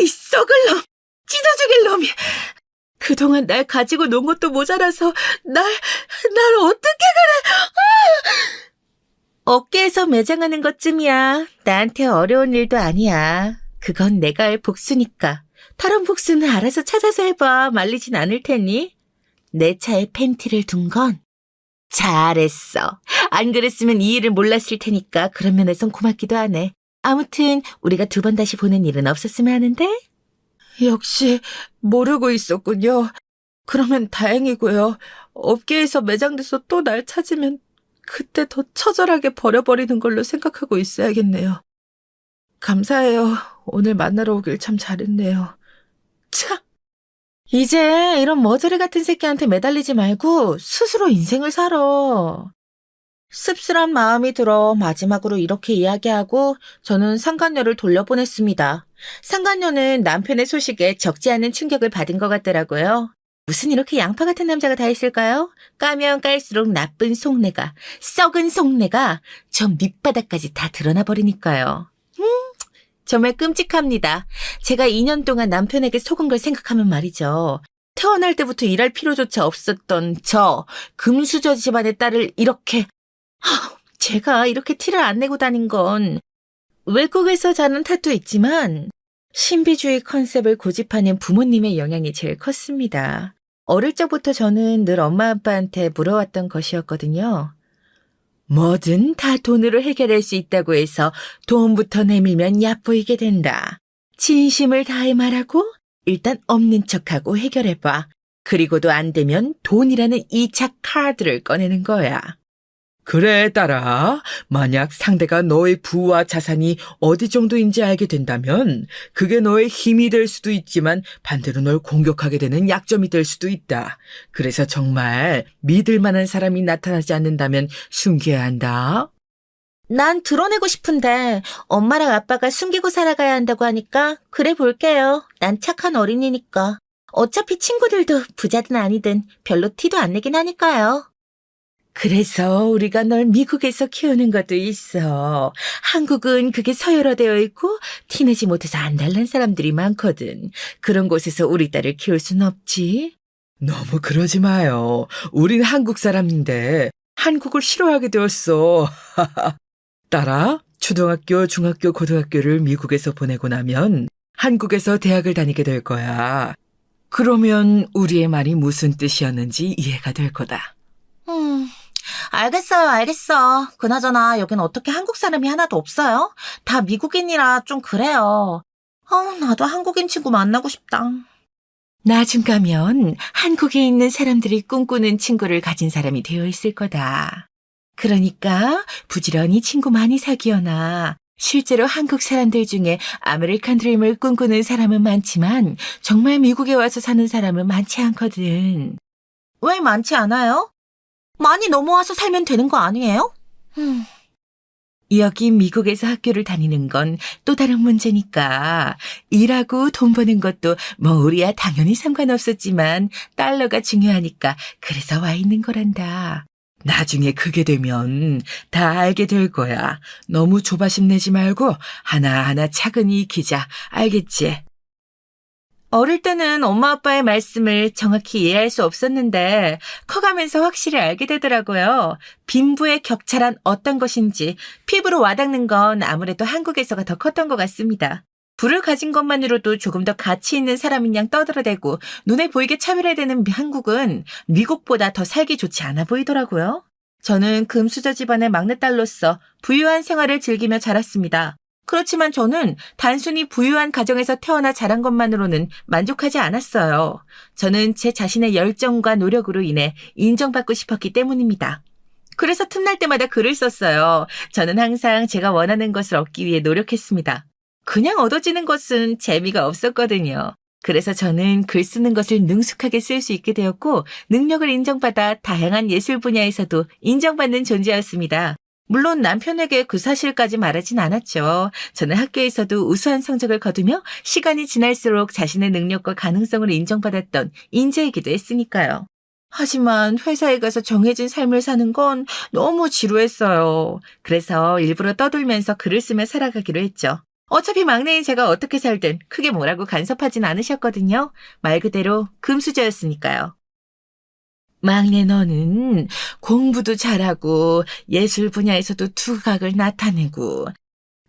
이 썩을 놈, 찢어 죽일 놈이. 그동안 날 가지고 논 것도 모자라서 날 어떻게 그래. 업계에서 매장하는 것쯤이야. 나한테 어려운 일도 아니야. 그건 내가 할 복수니까. 다른 복수는 알아서 찾아서 해봐. 말리진 않을 테니. 내 차에 팬티를 둔 건 잘했어. 안 그랬으면 이 일을 몰랐을 테니까 그런 면에선 고맙기도 하네. 아무튼 우리가 두 번 다시 보는 일은 없었으면 하는데. 역시 모르고 있었군요. 그러면 다행이고요. 업계에서 매장돼서 또 날 찾으면 그때 더 처절하게 버려버리는 걸로 생각하고 있어야겠네요. 감사해요. 오늘 만나러 오길 참 잘했네요. 참! 이제 이런 머저리 같은 새끼한테 매달리지 말고 스스로 인생을 살아. 씁쓸한 마음이 들어 마지막으로 이렇게 이야기하고 저는 상간녀를 돌려보냈습니다. 상간녀는 남편의 소식에 적지 않은 충격을 받은 것 같더라고요. 무슨 이렇게 양파 같은 남자가 다 있을까요? 까면 깔수록 나쁜 속내가, 썩은 속내가 저 밑바닥까지 다 드러나 버리니까요. 정말 끔찍합니다. 제가 2년 동안 남편에게 속은 걸 생각하면 말이죠. 태어날 때부터 일할 필요조차 없었던 저 금수저 집안의 딸을 이렇게 제가 이렇게 티를 안 내고 다닌 건 외국에서 자는 탓도 있지만 신비주의 컨셉을 고집하는 부모님의 영향이 제일 컸습니다. 어릴 적부터 저는 늘 엄마 아빠한테 물어왔던 것이었거든요. 뭐든 다 돈으로 해결할 수 있다고 해서 돈부터 내밀면 얕보이게 된다. 진심을 다해 말하고 일단 없는 척하고 해결해봐. 그리고도 안 되면 돈이라는 2차 카드를 꺼내는 거야. 그래, 딸아. 만약 상대가 너의 부와 자산이 어디 정도인지 알게 된다면 그게 너의 힘이 될 수도 있지만 반대로 널 공격하게 되는 약점이 될 수도 있다. 그래서 정말 믿을 만한 사람이 나타나지 않는다면 숨겨야 한다. 난 드러내고 싶은데 엄마랑 아빠가 숨기고 살아가야 한다고 하니까 그래 볼게요. 난 착한 어린이니까. 어차피 친구들도 부자든 아니든 별로 티도 안 내긴 하니까요. 그래서 우리가 널 미국에서 키우는 것도 있어. 한국은 그게 서열화되어 있고 티내지 못해서 안달난 사람들이 많거든. 그런 곳에서 우리 딸을 키울 순 없지. 너무 그러지 마요. 우린 한국 사람인데 한국을 싫어하게 되었어. 딸아, 초등학교, 중학교, 고등학교를 미국에서 보내고 나면 한국에서 대학을 다니게 될 거야. 그러면 우리의 말이 무슨 뜻이었는지 이해가 될 거다. 알겠어. 그나저나 여긴 어떻게 한국 사람이 하나도 없어요? 다 미국인이라 좀 그래요. 나도 한국인 친구 만나고 싶다. 나중 가면 한국에 있는 사람들이 꿈꾸는 친구를 가진 사람이 되어 있을 거다. 그러니까 부지런히 친구 많이 사귀어놔. 실제로 한국 사람들 중에 아메리칸 드림을 꿈꾸는 사람은 많지만 정말 미국에 와서 사는 사람은 많지 않거든. 왜 많지 않아요? 많이 넘어와서 살면 되는 거 아니에요? 여기 미국에서 학교를 다니는 건 또 다른 문제니까. 일하고 돈 버는 것도 뭐 우리야 당연히 상관없었지만 달러가 중요하니까 그래서 와 있는 거란다. 나중에 그게 되면 다 알게 될 거야. 너무 조바심 내지 말고 하나하나 차근히 익히자. 알겠지? 어릴 때는 엄마 아빠의 말씀을 정확히 이해할 수 없었는데 커가면서 확실히 알게 되더라고요. 빈부의 격차란 어떤 것인지 피부로 와닿는 건 아무래도 한국에서가 더 컸던 것 같습니다. 부를 가진 것만으로도 조금 더 가치 있는 사람인 양 떠들어대고 눈에 보이게 차별해대는 한국은 미국보다 더 살기 좋지 않아 보이더라고요. 저는 금수저 집안의 막내딸로서 부유한 생활을 즐기며 자랐습니다. 그렇지만 저는 단순히 부유한 가정에서 태어나 자란 것만으로는 만족하지 않았어요. 저는 제 자신의 열정과 노력으로 인해 인정받고 싶었기 때문입니다. 그래서 틈날 때마다 글을 썼어요. 저는 항상 제가 원하는 것을 얻기 위해 노력했습니다. 그냥 얻어지는 것은 재미가 없었거든요. 그래서 저는 글 쓰는 것을 능숙하게 쓸 수 있게 되었고 능력을 인정받아 다양한 예술 분야에서도 인정받는 존재였습니다. 물론 남편에게 그 사실까지 말하진 않았죠. 저는 학교에서도 우수한 성적을 거두며 시간이 지날수록 자신의 능력과 가능성을 인정받았던 인재이기도 했으니까요. 하지만 회사에 가서 정해진 삶을 사는 건 너무 지루했어요. 그래서 일부러 떠들면서 글을 쓰며 살아가기로 했죠. 어차피 막내인 제가 어떻게 살든 크게 뭐라고 간섭하진 않으셨거든요. 말 그대로 금수저였으니까요. 막내 너는 공부도 잘하고 예술 분야에서도 두각을 나타내고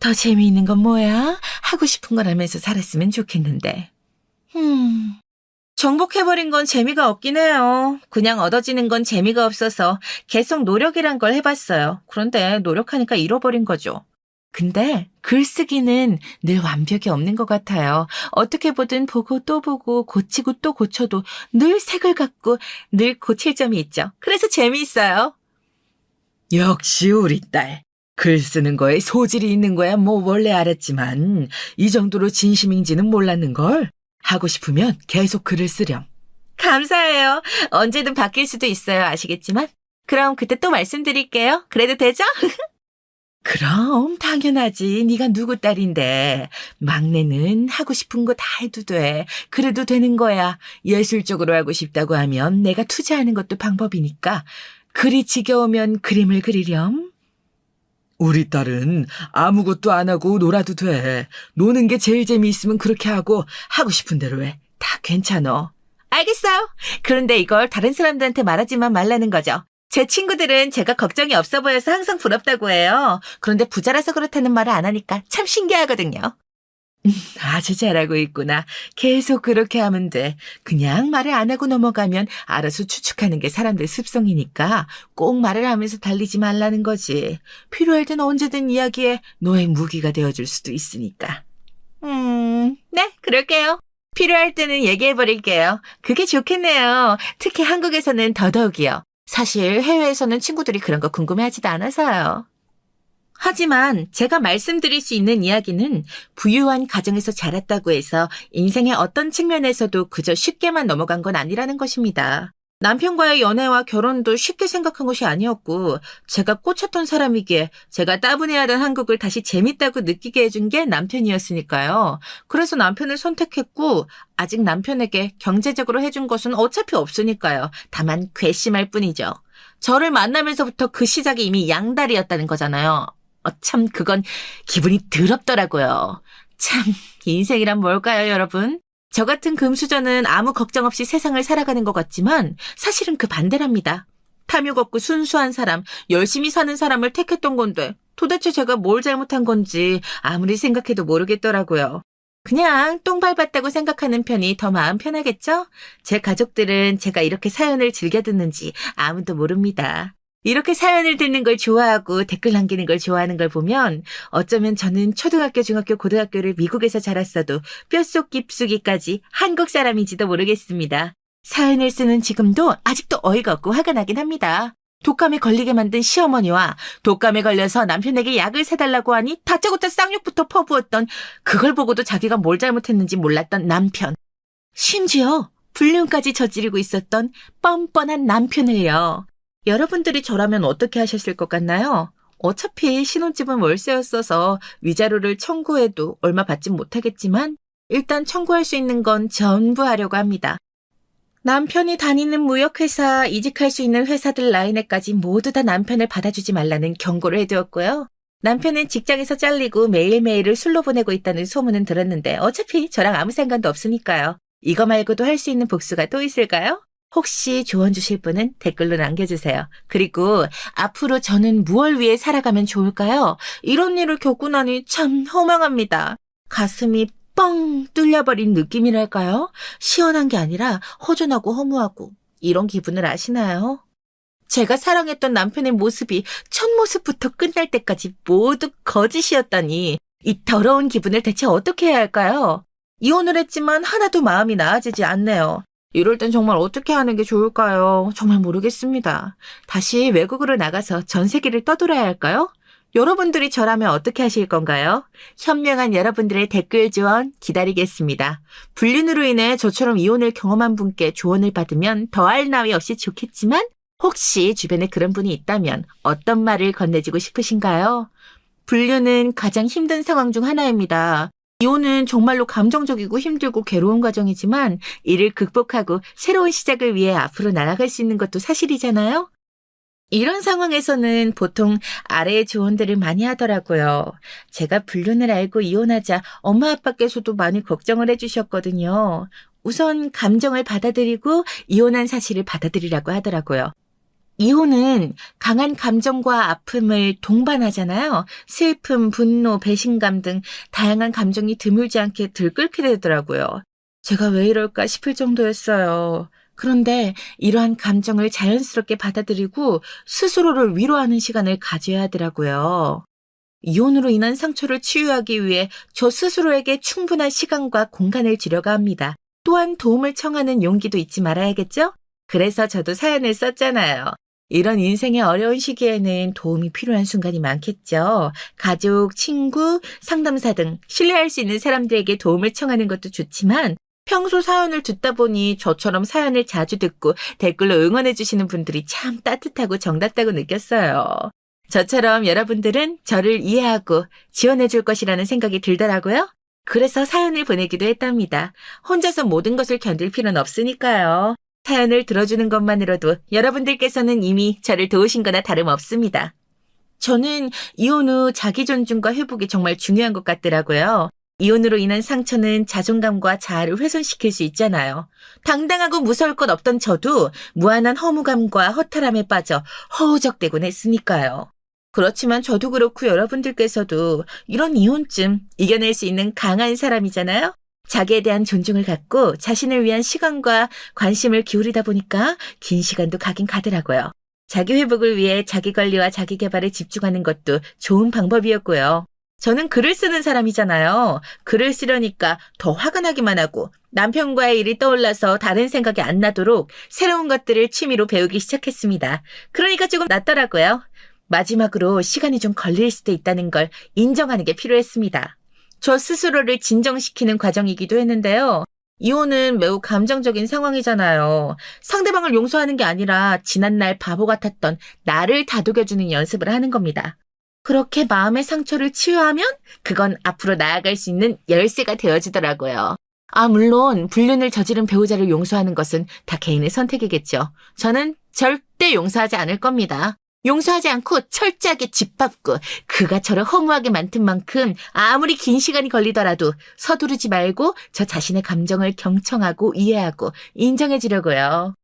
더 재미있는 건 뭐야? 하고 싶은 걸 하면서 살았으면 좋겠는데. 정복해버린 건 재미가 없긴 해요. 그냥 얻어지는 건 재미가 없어서 계속 노력이란 걸 해봤어요. 그런데 노력하니까 잃어버린 거죠. 근데 글쓰기는 늘 완벽이 없는 것 같아요. 어떻게 보든 보고 또 보고 고치고 또 고쳐도 늘 색을 갖고 늘 고칠 점이 있죠. 그래서 재미있어요. 역시 우리 딸. 글 쓰는 거에 소질이 있는 거야 뭐 원래 알았지만 이 정도로 진심인지는 몰랐는걸. 하고 싶으면 계속 글을 쓰렴. 감사해요. 언제든 바뀔 수도 있어요. 아시겠지만. 그럼 그때 또 말씀드릴게요. 그래도 되죠? 그럼 당연하지. 네가 누구 딸인데. 막내는 하고 싶은 거 다 해도 돼. 그래도 되는 거야. 예술적으로 하고 싶다고 하면 내가 투자하는 것도 방법이니까. 글이 지겨우면 그림을 그리렴. 우리 딸은 아무것도 안 하고 놀아도 돼. 노는 게 제일 재미있으면 그렇게 하고 싶은 대로 해. 다 괜찮아. 알겠어요. 그런데 이걸 다른 사람들한테 말하지만 말라는 거죠. 제 친구들은 제가 걱정이 없어 보여서 항상 부럽다고 해요. 그런데 부자라서 그렇다는 말을 안 하니까 참 신기하거든요. 아주 잘하고 있구나. 계속 그렇게 하면 돼. 그냥 말을 안 하고 넘어가면 알아서 추측하는 게 사람들 습성이니까 꼭 말을 하면서 달리지 말라는 거지. 필요할 땐 언제든 이야기해. 너의 무기가 되어줄 수도 있으니까. 네, 그럴게요. 필요할 때는 얘기해버릴게요. 그게 좋겠네요. 특히 한국에서는 더더욱이요. 사실 해외에서는 친구들이 그런 거 궁금해하지도 않아서요. 하지만 제가 말씀드릴 수 있는 이야기는 부유한 가정에서 자랐다고 해서 인생의 어떤 측면에서도 그저 쉽게만 넘어간 건 아니라는 것입니다. 남편과의 연애와 결혼도 쉽게 생각한 것이 아니었고 제가 꽂혔던 사람이기에 제가 따분해하던 한국을 다시 재밌다고 느끼게 해준 게 남편이었으니까요. 그래서 남편을 선택했고 아직 남편에게 경제적으로 해준 것은 어차피 없으니까요. 다만 괘씸할 뿐이죠. 저를 만나면서부터 그 시작이 이미 양다리였다는 거잖아요. 참 그건 기분이 더럽더라고요. 참 인생이란 뭘까요, 여러분? 저 같은 금수저는 아무 걱정 없이 세상을 살아가는 것 같지만 사실은 그 반대랍니다. 탐욕 없고 순수한 사람, 열심히 사는 사람을 택했던 건데 도대체 제가 뭘 잘못한 건지 아무리 생각해도 모르겠더라고요. 그냥 똥 밟았다고 생각하는 편이 더 마음 편하겠죠? 제 가족들은 제가 이렇게 사연을 즐겨 듣는지 아무도 모릅니다. 이렇게 사연을 듣는 걸 좋아하고 댓글 남기는 걸 좋아하는 걸 보면 어쩌면 저는 초등학교, 중학교, 고등학교를 미국에서 자랐어도 뼛속 깊숙이까지 한국 사람인지도 모르겠습니다. 사연을 쓰는 지금도 아직도 어이가 없고 화가 나긴 합니다. 독감에 걸리게 만든 시어머니와 독감에 걸려서 남편에게 약을 사달라고 하니 다짜고짜 쌍욕부터 퍼부었던 그걸 보고도 자기가 뭘 잘못했는지 몰랐던 남편. 심지어 불륜까지 저지르고 있었던 뻔뻔한 남편을요. 여러분들이 저라면 어떻게 하셨을 것 같나요? 어차피 신혼집은 월세였어서 위자료를 청구해도 얼마 받진 못하겠지만 일단 청구할 수 있는 건 전부 하려고 합니다. 남편이 다니는 무역회사, 이직할 수 있는 회사들 라인에까지 모두 다 남편을 받아주지 말라는 경고를 해두었고요. 남편은 직장에서 잘리고 매일매일을 술로 보내고 있다는 소문은 들었는데 어차피 저랑 아무 상관도 없으니까요. 이거 말고도 할 수 있는 복수가 또 있을까요? 혹시 조언 주실 분은 댓글로 남겨주세요. 그리고 앞으로 저는 무얼 위해 살아가면 좋을까요? 이런 일을 겪고 나니 참 허망합니다. 가슴이 뻥 뚫려버린 느낌이랄까요? 시원한 게 아니라 허전하고 허무하고 이런 기분을 아시나요? 제가 사랑했던 남편의 모습이 첫 모습부터 끝날 때까지 모두 거짓이었다니 이 더러운 기분을 대체 어떻게 해야 할까요? 이혼을 했지만 하나도 마음이 나아지지 않네요. 이럴 땐 정말 어떻게 하는 게 좋을까요? 정말 모르겠습니다. 다시 외국으로 나가서 전 세계를 떠돌아야 할까요? 여러분들이 저라면 어떻게 하실 건가요? 현명한 여러분들의 댓글 조언 기다리겠습니다. 불륜으로 인해 저처럼 이혼을 경험한 분께 조언을 받으면 더할 나위 없이 좋겠지만 혹시 주변에 그런 분이 있다면 어떤 말을 건네주고 싶으신가요? 불륜은 가장 힘든 상황 중 하나입니다. 이혼은 정말로 감정적이고 힘들고 괴로운 과정이지만 이를 극복하고 새로운 시작을 위해 앞으로 나아갈 수 있는 것도 사실이잖아요? 이런 상황에서는 보통 아래의 조언들을 많이 하더라고요. 제가 불륜을 알고 이혼하자 엄마 아빠께서도 많이 걱정을 해주셨거든요. 우선 감정을 받아들이고 이혼한 사실을 받아들이라고 하더라고요. 이혼은 강한 감정과 아픔을 동반하잖아요. 슬픔, 분노, 배신감 등 다양한 감정이 드물지 않게 들끓게 되더라고요. 제가 왜 이럴까 싶을 정도였어요. 그런데 이러한 감정을 자연스럽게 받아들이고 스스로를 위로하는 시간을 가져야 하더라고요. 이혼으로 인한 상처를 치유하기 위해 저 스스로에게 충분한 시간과 공간을 주려고 합니다. 또한 도움을 청하는 용기도 잊지 말아야겠죠? 그래서 저도 사연을 썼잖아요. 이런 인생의 어려운 시기에는 도움이 필요한 순간이 많겠죠. 가족, 친구, 상담사 등 신뢰할 수 있는 사람들에게 도움을 청하는 것도 좋지만 평소 사연을 듣다 보니 저처럼 사연을 자주 듣고 댓글로 응원해 주시는 분들이 참 따뜻하고 정답다고 느꼈어요. 저처럼 여러분들은 저를 이해하고 지원해 줄 것이라는 생각이 들더라고요. 그래서 사연을 보내기도 했답니다. 혼자서 모든 것을 견딜 필요는 없으니까요. 사연을 들어주는 것만으로도 여러분들께서는 이미 저를 도우신 거나 다름없습니다. 저는 이혼 후 자기 존중과 회복이 정말 중요한 것 같더라고요. 이혼으로 인한 상처는 자존감과 자아를 훼손시킬 수 있잖아요. 당당하고 무서울 것 없던 저도 무한한 허무감과 허탈함에 빠져 허우적대곤 했으니까요. 그렇지만 저도 그렇고 여러분들께서도 이런 이혼쯤 이겨낼 수 있는 강한 사람이잖아요. 자기에 대한 존중을 갖고 자신을 위한 시간과 관심을 기울이다 보니까 긴 시간도 가긴 가더라고요. 자기 회복을 위해 자기 관리와 자기 개발에 집중하는 것도 좋은 방법이었고요. 저는 글을 쓰는 사람이잖아요. 글을 쓰려니까 더 화가 나기만 하고 남편과의 일이 떠올라서 다른 생각이 안 나도록 새로운 것들을 취미로 배우기 시작했습니다. 그러니까 조금 낫더라고요. 마지막으로 시간이 좀 걸릴 수도 있다는 걸 인정하는 게 필요했습니다. 저 스스로를 진정시키는 과정이기도 했는데요. 이혼은 매우 감정적인 상황이잖아요. 상대방을 용서하는 게 아니라 지난날 바보 같았던 나를 다독여주는 연습을 하는 겁니다. 그렇게 마음의 상처를 치유하면 그건 앞으로 나아갈 수 있는 열쇠가 되어지더라고요. 물론 불륜을 저지른 배우자를 용서하는 것은 다 개인의 선택이겠죠. 저는 절대 용서하지 않을 겁니다. 용서하지 않고 철저하게 짓밟고 그가 저를 허무하게 만든 만큼 아무리 긴 시간이 걸리더라도 서두르지 말고 저 자신의 감정을 경청하고 이해하고 인정해 주려고요.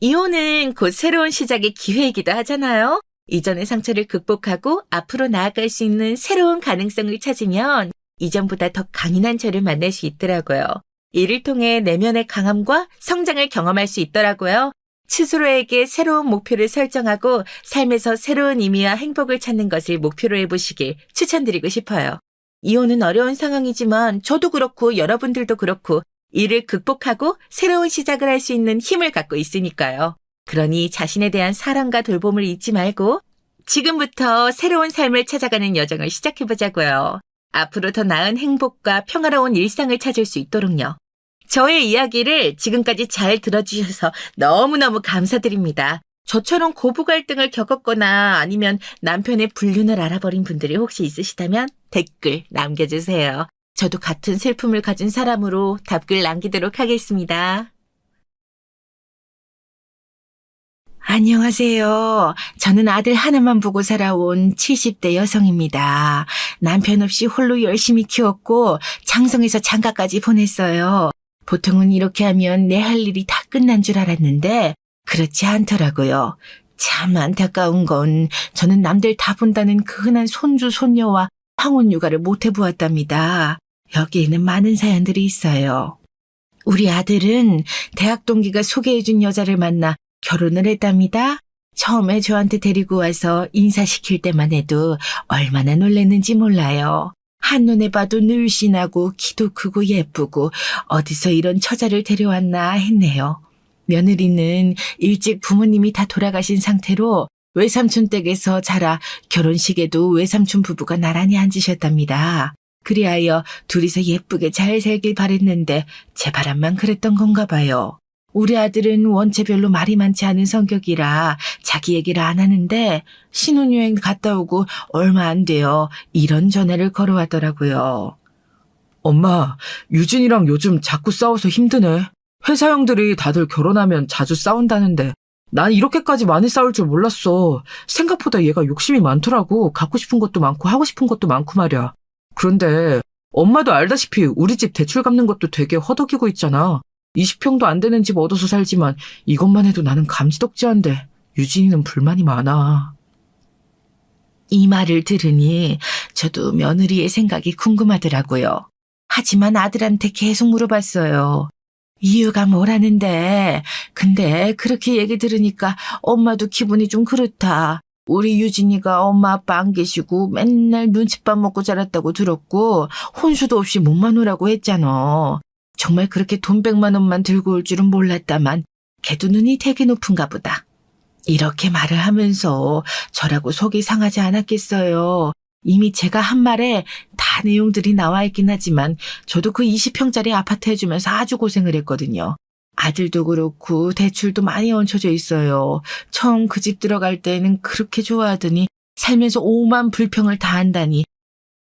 이혼은 곧 새로운 시작의 기회이기도 하잖아요. 이전의 상처를 극복하고 앞으로 나아갈 수 있는 새로운 가능성을 찾으면 이전보다 더 강인한 저를 만날 수 있더라고요. 이를 통해 내면의 강함과 성장을 경험할 수 있더라고요. 스스로에게 새로운 목표를 설정하고 삶에서 새로운 의미와 행복을 찾는 것을 목표로 해보시길 추천드리고 싶어요. 이혼은 어려운 상황이지만 저도 그렇고 여러분들도 그렇고 이를 극복하고 새로운 시작을 할 수 있는 힘을 갖고 있으니까요. 그러니 자신에 대한 사랑과 돌봄을 잊지 말고 지금부터 새로운 삶을 찾아가는 여정을 시작해보자고요. 앞으로 더 나은 행복과 평화로운 일상을 찾을 수 있도록요. 저의 이야기를 지금까지 잘 들어주셔서 너무너무 감사드립니다. 저처럼 고부 갈등을 겪었거나 아니면 남편의 불륜을 알아버린 분들이 혹시 있으시다면 댓글 남겨주세요. 저도 같은 슬픔을 가진 사람으로 답글 남기도록 하겠습니다. 안녕하세요. 저는 아들 하나만 보고 살아온 70대 여성입니다. 남편 없이 홀로 열심히 키웠고 장성에서 장가까지 보냈어요. 보통은 이렇게 하면 내 할 일이 다 끝난 줄 알았는데 그렇지 않더라고요. 참 안타까운 건 저는 남들 다 본다는 그 흔한 손주 손녀와 황혼 육아를 못 해보았답니다. 여기에는 많은 사연들이 있어요. 우리 아들은 대학 동기가 소개해준 여자를 만나 결혼을 했답니다. 처음에 저한테 데리고 와서 인사시킬 때만 해도 얼마나 놀랐는지 몰라요. 한눈에 봐도 늘씬하고 키도 크고 예쁘고 어디서 이런 처자를 데려왔나 했네요. 며느리는 일찍 부모님이 다 돌아가신 상태로 외삼촌 댁에서 자라 결혼식에도 외삼촌 부부가 나란히 앉으셨답니다. 그리하여 둘이서 예쁘게 잘 살길 바랬는데 제 바람만 그랬던 건가 봐요. 우리 아들은 원체 별로 말이 많지 않은 성격이라 자기 얘기를 안 하는데 신혼여행 갔다 오고 얼마 안 돼요. 이런 전화를 걸어왔더라고요. 엄마, 유진이랑 요즘 자꾸 싸워서 힘드네. 회사 형들이 다들 결혼하면 자주 싸운다는데 난 이렇게까지 많이 싸울 줄 몰랐어. 생각보다 얘가 욕심이 많더라고. 갖고 싶은 것도 많고 하고 싶은 것도 많고 말이야. 그런데 엄마도 알다시피 우리 집 대출 갚는 것도 되게 허덕이고 있잖아. 20평도 안 되는 집 얻어서 살지만 이것만 해도 나는 감지덕지한데 유진이는 불만이 많아. 이 말을 들으니 저도 며느리의 생각이 궁금하더라고요. 하지만 아들한테 계속 물어봤어요. 이유가 뭐라는데? 근데 그렇게 얘기 들으니까 엄마도 기분이 좀 그렇다. 우리 유진이가 엄마 아빠 안 계시고 맨날 눈칫밥 먹고 자랐다고 들었고 혼수도 없이 몸만 오라고 했잖아. 정말 그렇게 돈 100만 원만 들고 올 줄은 몰랐다만 걔도 눈이 되게 높은가 보다. 이렇게 말을 하면서 저라고 속이 상하지 않았겠어요. 이미 제가 한 말에 다 내용들이 나와 있긴 하지만 저도 그 20평짜리 아파트 해주면서 아주 고생을 했거든요. 아들도 그렇고 대출도 많이 얹혀져 있어요. 처음 그 집 들어갈 때는 그렇게 좋아하더니 살면서 오만 불평을 다 한다니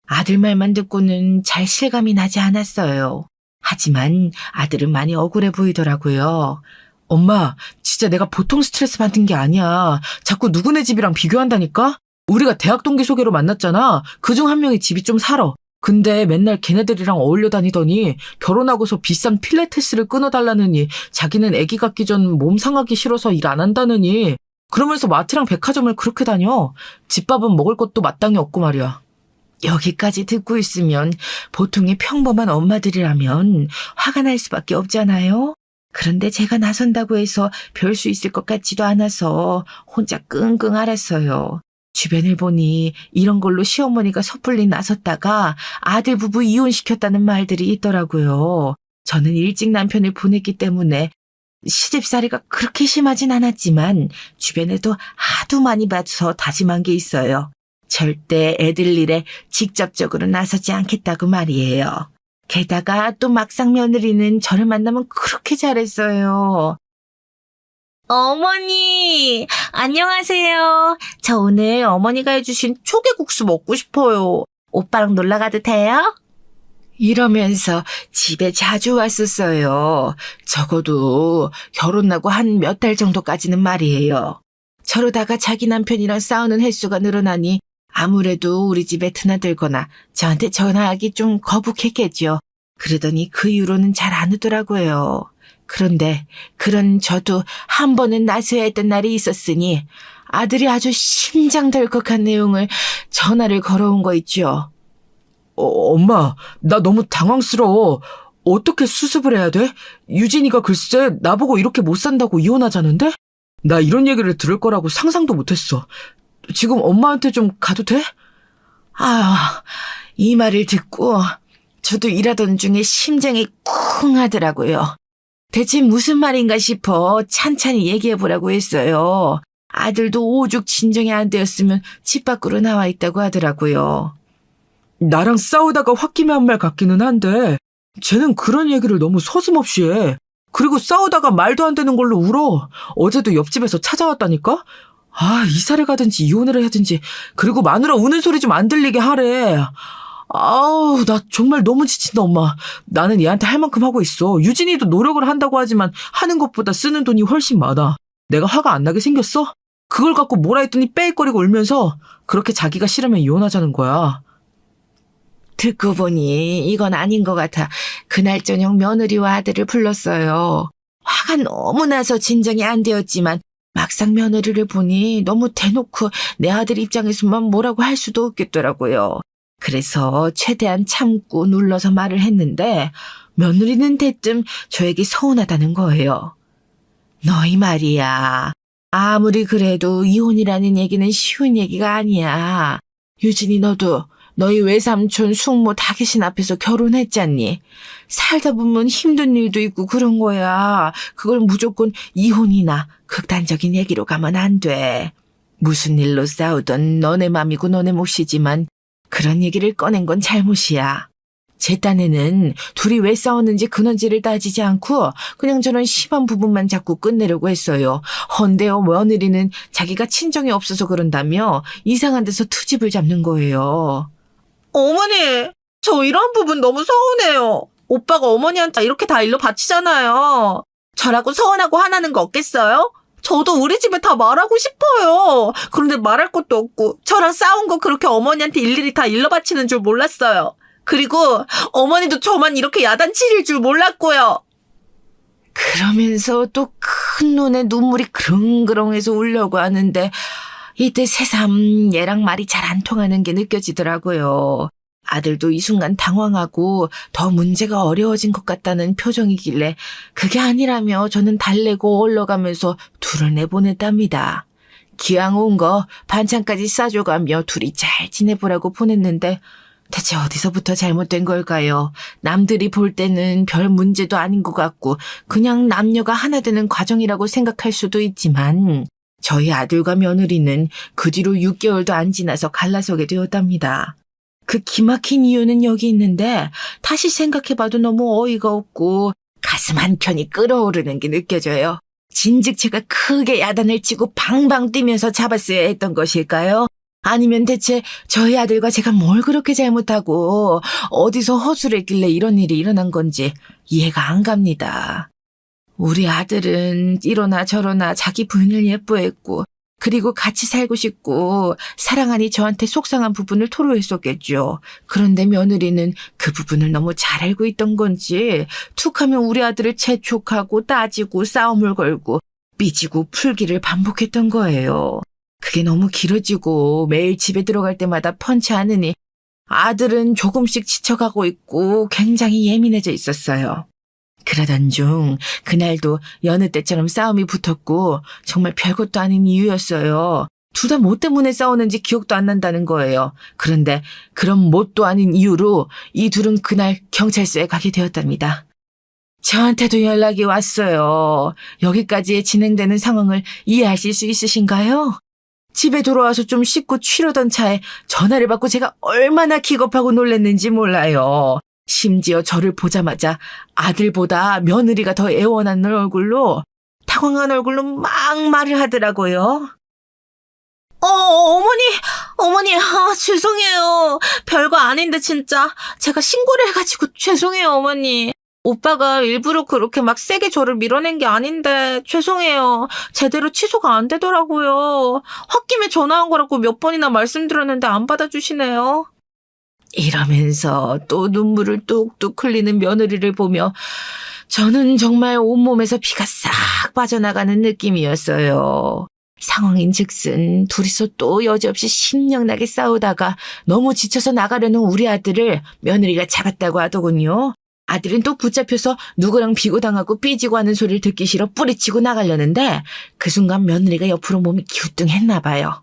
아들 말만 듣고는 잘 실감이 나지 않았어요. 하지만 아들은 많이 억울해 보이더라고요. 엄마, 진짜 내가 보통 스트레스 받는 게 아니야. 자꾸 누구네 집이랑 비교한다니까? 우리가 대학 동기 소개로 만났잖아. 그중 한 명이 집이 좀 살아. 근데 맨날 걔네들이랑 어울려 다니더니 결혼하고서 비싼 필라테스를 끊어달라느니 자기는 아기 갖기 전 몸 상하기 싫어서 일 안 한다느니 그러면서 마트랑 백화점을 그렇게 다녀. 집밥은 먹을 것도 마땅히 없고 말이야. 여기까지 듣고 있으면 보통의 평범한 엄마들이라면 화가 날 수밖에 없잖아요. 그런데 제가 나선다고 해서 별 수 있을 것 같지도 않아서 혼자 끙끙 앓았어요. 주변을 보니 이런 걸로 시어머니가 섣불리 나섰다가 아들 부부 이혼시켰다는 말들이 있더라고요. 저는 일찍 남편을 보냈기 때문에 시집살이가 그렇게 심하진 않았지만 주변에도 하도 많이 봐서 다짐한 게 있어요. 절대 애들 일에 직접적으로 나서지 않겠다고 말이에요. 게다가 또 막상 며느리는 저를 만나면 그렇게 잘했어요. 어머니, 안녕하세요. 저 오늘 어머니가 해주신 초계국수 먹고 싶어요. 오빠랑 놀러 가도 돼요? 이러면서 집에 자주 왔었어요. 적어도 결혼하고 한 몇 달 정도까지는 말이에요. 저러다가 자기 남편이랑 싸우는 횟수가 늘어나니 아무래도 우리 집에 드나들거나 저한테 전화하기 좀 거북했겠죠. 그러더니 그 이후로는 잘 안 오더라고요. 그런데 그런 저도 한 번은 나서야 했던 날이 있었으니 아들이 아주 심장덜컥한 내용을 전화를 걸어온 거 있죠. 엄마, 나 너무 당황스러워. 어떻게 수습을 해야 돼? 유진이가 글쎄 나보고 이렇게 못 산다고 이혼하자는데? 나 이런 얘기를 들을 거라고 상상도 못했어. 지금 엄마한테 좀 가도 돼? 이 말을 듣고 저도 일하던 중에 심장이 쿵 하더라고요. 대체 무슨 말인가 싶어 찬찬히 얘기해보라고 했어요. 아들도 오죽 진정이 안 되었으면 집 밖으로 나와 있다고 하더라고요. 나랑 싸우다가 홧김에 한 말 같기는 한데 쟤는 그런 얘기를 너무 서슴없이 해. 그리고 싸우다가 말도 안 되는 걸로 울어. 어제도 옆집에서 찾아왔다니까? 이사를 가든지 이혼을 하든지 그리고 마누라 우는 소리 좀 안 들리게 하래. 나 정말 너무 지친다, 엄마. 나는 얘한테 할 만큼 하고 있어. 유진이도 노력을 한다고 하지만 하는 것보다 쓰는 돈이 훨씬 많아. 내가 화가 안 나게 생겼어? 그걸 갖고 뭐라 했더니 빽거리고 울면서 그렇게 자기가 싫으면 이혼하자는 거야. 듣고 보니 이건 아닌 것 같아 그날 저녁 며느리와 아들을 불렀어요. 화가 너무 나서 진정이 안 되었지만 막상 며느리를 보니 너무 대놓고 내 아들 입장에서만 뭐라고 할 수도 없겠더라고요. 그래서 최대한 참고 눌러서 말을 했는데 며느리는 대뜸 저에게 서운하다는 거예요. 너희 말이야. 아무리 그래도 이혼이라는 얘기는 쉬운 얘기가 아니야. 유진이 너도 너희 외삼촌 숙모 다계신 앞에서 결혼했잖니. 살다 보면 힘든 일도 있고 그런 거야. 그걸 무조건 이혼이나 극단적인 얘기로 가면 안 돼. 무슨 일로 싸우던 너네 맘이고 너네 몫이지만 그런 얘기를 꺼낸 건 잘못이야. 제 딴에는 둘이 왜 싸웠는지 근원지를 따지지 않고 그냥 저런 심한 부분만 자꾸 끝내려고 했어요. 헌데요 며느리는 자기가 친정이 없어서 그런다며 이상한 데서 투집을 잡는 거예요. 어머니, 저 이런 부분 너무 서운해요. 오빠가 어머니한테 이렇게 다 일로 바치잖아요. 저라고 서운하고 화나는 거 없겠어요? 저도 우리 집에 다 말하고 싶어요. 그런데 말할 것도 없고 저랑 싸운 거 그렇게 어머니한테 일일이 다 일러 바치는 줄 몰랐어요. 그리고 어머니도 저만 이렇게 야단치실 줄 몰랐고요. 그러면서 또 큰 눈에 눈물이 그렁그렁해서 울려고 하는데 이때 새삼 얘랑 말이 잘 안 통하는 게 느껴지더라고요. 아들도 이 순간 당황하고 더 문제가 어려워진 것 같다는 표정이길래 그게 아니라며 저는 달래고 올라가면서 둘을 내보냈답니다. 기왕 온 거 반찬까지 싸줘가며 둘이 잘 지내보라고 보냈는데 대체 어디서부터 잘못된 걸까요? 남들이 볼 때는 별 문제도 아닌 것 같고 그냥 남녀가 하나 되는 과정이라고 생각할 수도 있지만 저희 아들과 며느리는 그 뒤로 6개월도 안 지나서 갈라서게 되었답니다. 그 기막힌 이유는 여기 있는데 다시 생각해봐도 너무 어이가 없고 가슴 한켠이 끓어오르는 게 느껴져요. 진즉 제가 크게 야단을 치고 방방 뛰면서 잡았어야 했던 것일까요? 아니면 대체 저희 아들과 제가 뭘 그렇게 잘못하고 어디서 허술했길래 이런 일이 일어난 건지 이해가 안 갑니다. 우리 아들은 이러나 저러나 자기 부인을 예뻐했고 그리고 같이 살고 싶고 사랑하니 저한테 속상한 부분을 토로했었겠죠. 그런데 며느리는 그 부분을 너무 잘 알고 있던 건지 툭하면 우리 아들을 재촉하고 따지고 싸움을 걸고 삐지고 풀기를 반복했던 거예요. 그게 너무 길어지고 매일 집에 들어갈 때마다 펀치하느니 아들은 조금씩 지쳐가고 있고 굉장히 예민해져 있었어요. 그러던 중 그날도 여느 때처럼 싸움이 붙었고 정말 별것도 아닌 이유였어요. 둘 다 뭐 때문에 싸우는지 기억도 안 난다는 거예요. 그런데 그런 뭣도 아닌 이유로 이 둘은 그날 경찰서에 가게 되었답니다. 저한테도 연락이 왔어요. 여기까지 진행되는 상황을 이해하실 수 있으신가요? 집에 돌아와서 좀 씻고 취르던 차에 전화를 받고 제가 얼마나 기겁하고 놀랐는지 몰라요. 심지어 저를 보자마자 아들보다 며느리가 더 애원하는 얼굴로, 당황한 얼굴로 막 말을 하더라고요. 어머니, 죄송해요. 별거 아닌데 진짜. 제가 신고를 해가지고 죄송해요, 어머니. 오빠가 일부러 그렇게 막 세게 저를 밀어낸 게 아닌데 죄송해요. 제대로 취소가 안 되더라고요. 홧김에 전화한 거라고 몇 번이나 말씀드렸는데 안 받아주시네요. 이러면서 또 눈물을 뚝뚝 흘리는 며느리를 보며 저는 정말 온몸에서 피가 싹 빠져나가는 느낌이었어요. 상황인즉슨 둘이서 또 여지없이 신명나게 싸우다가 너무 지쳐서 나가려는 우리 아들을 며느리가 잡았다고 하더군요. 아들은 또 붙잡혀서 누구랑 비고당하고 삐지고 하는 소리를 듣기 싫어 뿌리치고 나가려는데 그 순간 며느리가 옆으로 몸이 기우뚱했나 봐요.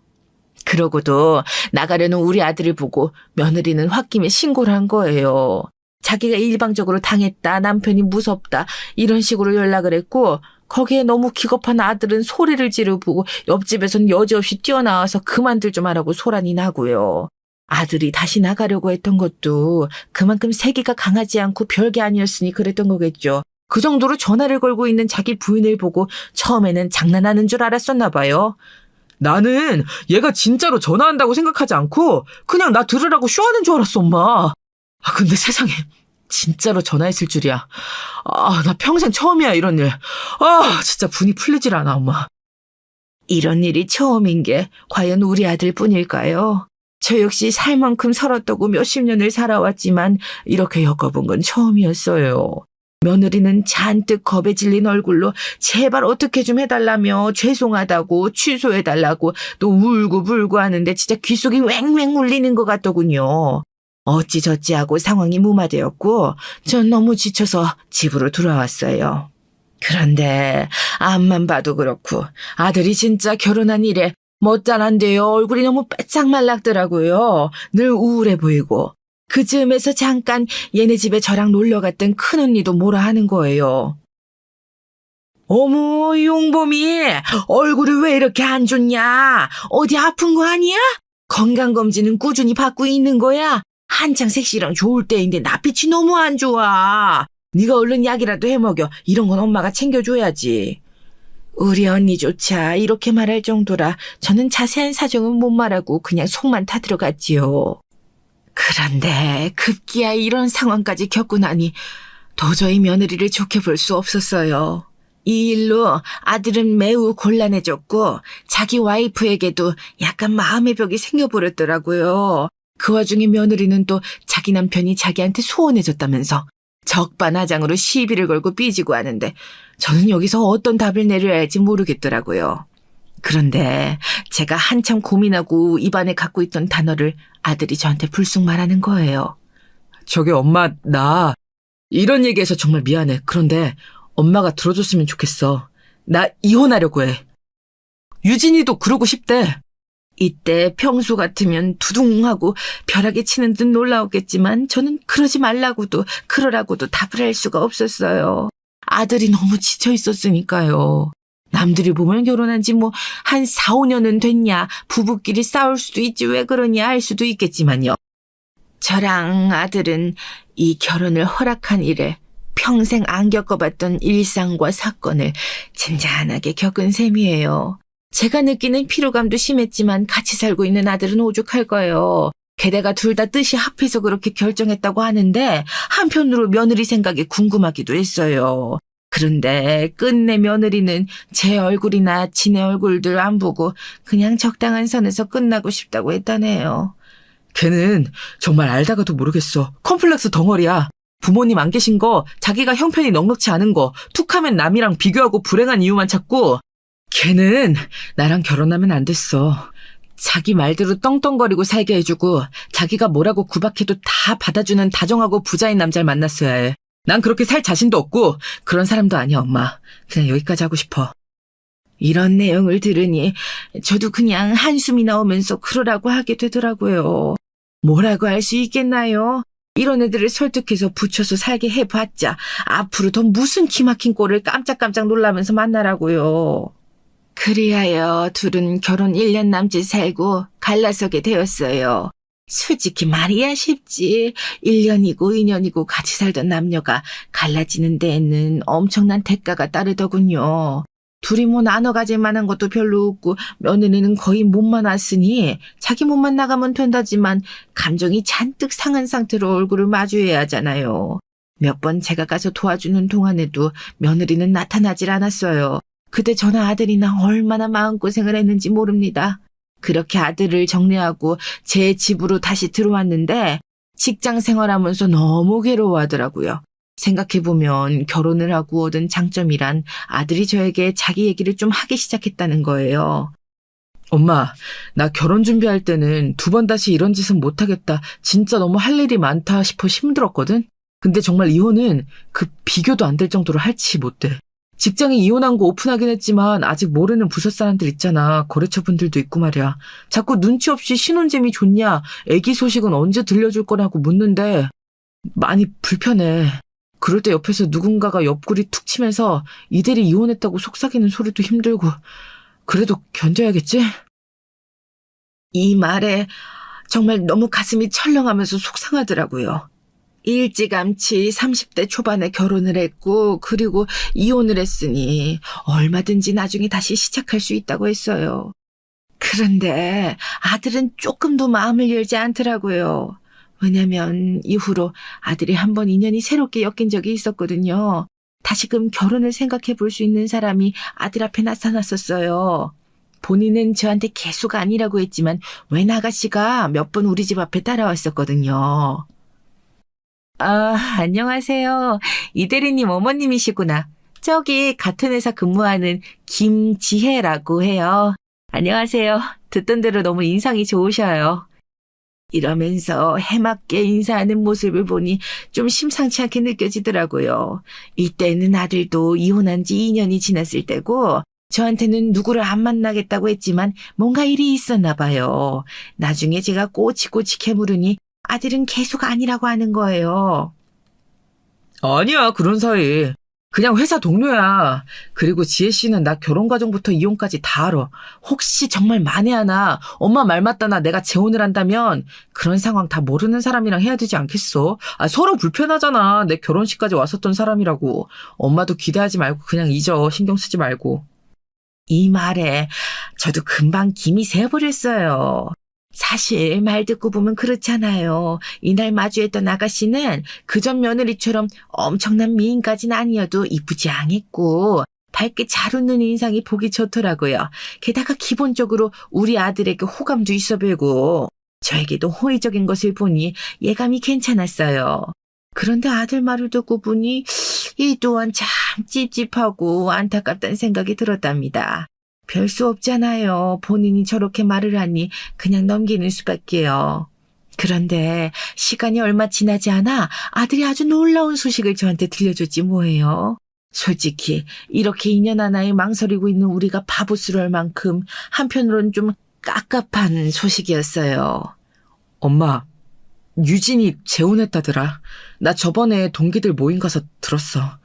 그러고도 나가려는 우리 아들을 보고 며느리는 홧김에 신고를 한 거예요. 자기가 일방적으로 당했다, 남편이 무섭다 이런 식으로 연락을 했고 거기에 너무 기겁한 아들은 소리를 지르고 옆집에선 여지없이 뛰어나와서 그만들 좀 하라고 소란이 나고요. 아들이 다시 나가려고 했던 것도 그만큼 세기가 강하지 않고 별게 아니었으니 그랬던 거겠죠. 그 정도로 전화를 걸고 있는 자기 부인을 보고 처음에는 장난하는 줄 알았었나 봐요. 나는 얘가 진짜로 전화한다고 생각하지 않고 그냥 나 들으라고 쇼하는 줄 알았어, 엄마. 근데 세상에 진짜로 전화했을 줄이야. 나 평생 처음이야, 이런 일. 진짜 분이 풀리질 않아, 엄마. 이런 일이 처음인 게 과연 우리 아들뿐일까요? 저 역시 살 만큼 살았다고 몇십 년을 살아왔지만 이렇게 겪어본 건 처음이었어요. 며느리는 잔뜩 겁에 질린 얼굴로 제발 어떻게 좀 해달라며 죄송하다고 취소해달라고 또 울고불고 하는데 진짜 귓속이 왱왱 울리는 것 같더군요. 어찌저찌 하고 상황이 무마되었고 전 너무 지쳐서 집으로 돌아왔어요. 그런데 앞만 봐도 그렇고 아들이 진짜 결혼한 이래 멋잘한데요. 얼굴이 너무 빼짝 말랐더라고요. 늘 우울해 보이고. 그 즈음에서 잠깐 얘네 집에 저랑 놀러 갔던 큰언니도 뭐라 하는 거예요. 어머, 용범이 얼굴이 왜 이렇게 안 좋냐? 어디 아픈 거 아니야? 건강검진은 꾸준히 받고 있는 거야? 한창 섹시랑 좋을 때인데 낯빛이 너무 안 좋아. 네가 얼른 약이라도 해먹여. 이런 건 엄마가 챙겨줘야지. 우리 언니조차 이렇게 말할 정도라 저는 자세한 사정은 못 말하고 그냥 속만 타들어갔지요. 그런데 급기야 이런 상황까지 겪고 나니 도저히 며느리를 좋게 볼 수 없었어요. 이 일로 아들은 매우 곤란해졌고 자기 와이프에게도 약간 마음의 벽이 생겨버렸더라고요. 그 와중에 며느리는 또 자기 남편이 자기한테 소원해졌다면서 적반하장으로 시비를 걸고 삐지고 하는데 저는 여기서 어떤 답을 내려야 할지 모르겠더라고요. 그런데 제가 한참 고민하고 입안에 갖고 있던 단어를 아들이 저한테 불쑥 말하는 거예요. 저기 엄마, 나 이런 얘기해서 정말 미안해. 그런데 엄마가 들어줬으면 좋겠어. 나 이혼하려고 해. 유진이도 그러고 싶대. 이때 평소 같으면 두둥하고 벼락에 치는 듯 놀라웠겠지만 저는 그러지 말라고도 그러라고도 답을 할 수가 없었어요. 아들이 너무 지쳐 있었으니까요. 남들이 보면 결혼한 지 한 4, 5년은 됐냐, 부부끼리 싸울 수도 있지 왜 그러냐 할 수도 있겠지만요. 저랑 아들은 이 결혼을 허락한 이래 평생 안 겪어봤던 일상과 사건을 잔잔하게 겪은 셈이에요. 제가 느끼는 피로감도 심했지만 같이 살고 있는 아들은 오죽할 거예요. 게다가 둘 다 뜻이 합해서 그렇게 결정했다고 하는데 한편으로 며느리 생각이 궁금하기도 했어요. 그런데 끝내 며느리는 제 얼굴이나 지네 얼굴들 안 보고 그냥 적당한 선에서 끝나고 싶다고 했다네요. 걔는 정말 알다가도 모르겠어. 컴플렉스 덩어리야. 부모님 안 계신 거, 자기가 형편이 넉넉치 않은 거, 툭하면 남이랑 비교하고 불행한 이유만 찾고 걔는 나랑 결혼하면 안 됐어. 자기 말대로 떵떵거리고 살게 해주고 자기가 뭐라고 구박해도 다 받아주는 다정하고 부자인 남자를 만났어야 해. 난 그렇게 살 자신도 없고 그런 사람도 아니야, 엄마. 그냥 여기까지 하고 싶어. 이런 내용을 들으니 저도 그냥 한숨이 나오면서 그러라고 하게 되더라고요. 뭐라고 할 수 있겠나요? 이런 애들을 설득해서 붙여서 살게 해봤자 앞으로 더 무슨 기막힌 꼴을 깜짝깜짝 놀라면서 만나라고요. 그리하여 둘은 결혼 1년 남짓 살고 갈라서게 되었어요. 솔직히 말이야 쉽지. 1년이고 2년이고 같이 살던 남녀가 갈라지는 데에는 엄청난 대가가 따르더군요. 둘이 뭐 나눠 가질 만한 것도 별로 없고 며느리는 거의 몸만 왔으니 자기 몸만 나가면 된다지만 감정이 잔뜩 상한 상태로 얼굴을 마주해야 하잖아요. 몇 번 제가 가서 도와주는 동안에도 며느리는 나타나질 않았어요. 그때 저나 아들이나 얼마나 마음고생을 했는지 모릅니다. 그렇게 아들을 정리하고 제 집으로 다시 들어왔는데 직장 생활하면서 너무 괴로워하더라고요. 생각해보면 결혼을 하고 얻은 장점이란 아들이 저에게 자기 얘기를 좀 하기 시작했다는 거예요. 엄마, 나 결혼 준비할 때는 2번 다시 이런 짓은 못하겠다. 진짜 너무 할 일이 많다 싶어 힘들었거든? 근데 정말 이혼은 그 비교도 안 될 정도로 할지 못돼. 직장에 이혼한 거 오픈하긴 했지만 아직 모르는 부서 사람들 있잖아. 거래처 분들도 있고 말이야. 자꾸 눈치 없이 신혼재미 좋냐? 애기 소식은 언제 들려줄 거라고 묻는데 많이 불편해. 그럴 때 옆에서 누군가가 옆구리 툭 치면서 이대리 이혼했다고 속삭이는 소리도 힘들고 그래도 견뎌야겠지? 이 말에 정말 너무 가슴이 철렁하면서 속상하더라고요. 일찌감치 30대 초반에 결혼을 했고 그리고 이혼을 했으니 얼마든지 나중에 다시 시작할 수 있다고 했어요. 그런데 아들은 조금도 마음을 열지 않더라고요. 왜냐면 이후로 아들이 한 번 인연이 새롭게 엮인 적이 있었거든요. 다시금 결혼을 생각해 볼 수 있는 사람이 아들 앞에 나타났었어요. 본인은 저한테 개수가 아니라고 했지만 웬 아가씨가 몇 번 우리 집 앞에 따라왔었거든요. 아, 안녕하세요. 이대리님 어머님이시구나. 저기 같은 회사 근무하는 김지혜라고 해요. 안녕하세요. 듣던 대로 너무 인상이 좋으셔요. 이러면서 해맑게 인사하는 모습을 보니 좀 심상치 않게 느껴지더라고요. 이때는 아들도 이혼한 지 2년이 지났을 때고 저한테는 누구를 안 만나겠다고 했지만 뭔가 일이 있었나 봐요. 나중에 제가 꼬치꼬치 캐물으니 아들은 개수가 아니라고 하는 거예요. 아니야, 그런 사이. 그냥 회사 동료야. 그리고 지혜 씨는 나 결혼 과정부터 이혼까지 다 알아. 혹시 정말 만에 하나 엄마 말 맞다나 내가 재혼을 한다면 그런 상황 다 모르는 사람이랑 해야 되지 않겠어? 서로 불편하잖아. 내 결혼식까지 왔었던 사람이라고. 엄마도 기대하지 말고 그냥 잊어. 신경 쓰지 말고. 이 말에 저도 금방 김이 새어버렸어요. 사실 말 듣고 보면 그렇잖아요. 이날 마주했던 아가씨는 그전 며느리처럼 엄청난 미인까지는 아니어도 이쁘지 않았고 밝게 잘 웃는 인상이 보기 좋더라고요. 게다가 기본적으로 우리 아들에게 호감도 있어 보이고 저에게도 호의적인 것을 보니 예감이 괜찮았어요. 그런데 아들 말을 듣고 보니 이 또한 참 찝찝하고 안타깝다는 생각이 들었답니다. 별 수 없잖아요. 본인이 저렇게 말을 하니 그냥 넘기는 수밖에요. 그런데 시간이 얼마 지나지 않아 아들이 아주 놀라운 소식을 저한테 들려줬지 뭐예요. 솔직히 이렇게 2년 하나에 망설이고 있는 우리가 바보스러울 만큼 한편으로는 좀 깝깝한 소식이었어요. 엄마, 유진이 재혼했다더라. 나 저번에 동기들 모임 가서 들었어.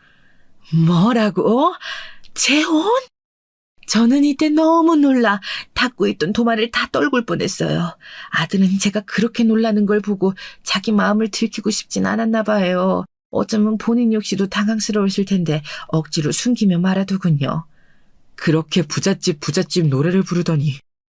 뭐라고? 재혼? 저는 이때 너무 놀라 닫고 있던 도마를 다 떨굴 뻔했어요. 아들은 제가 그렇게 놀라는 걸 보고 자기 마음을 들키고 싶진 않았나 봐요. 어쩌면 본인 역시도 당황스러우실 텐데 억지로 숨기며 말아두군요. 그렇게 부잣집 노래를 부르더니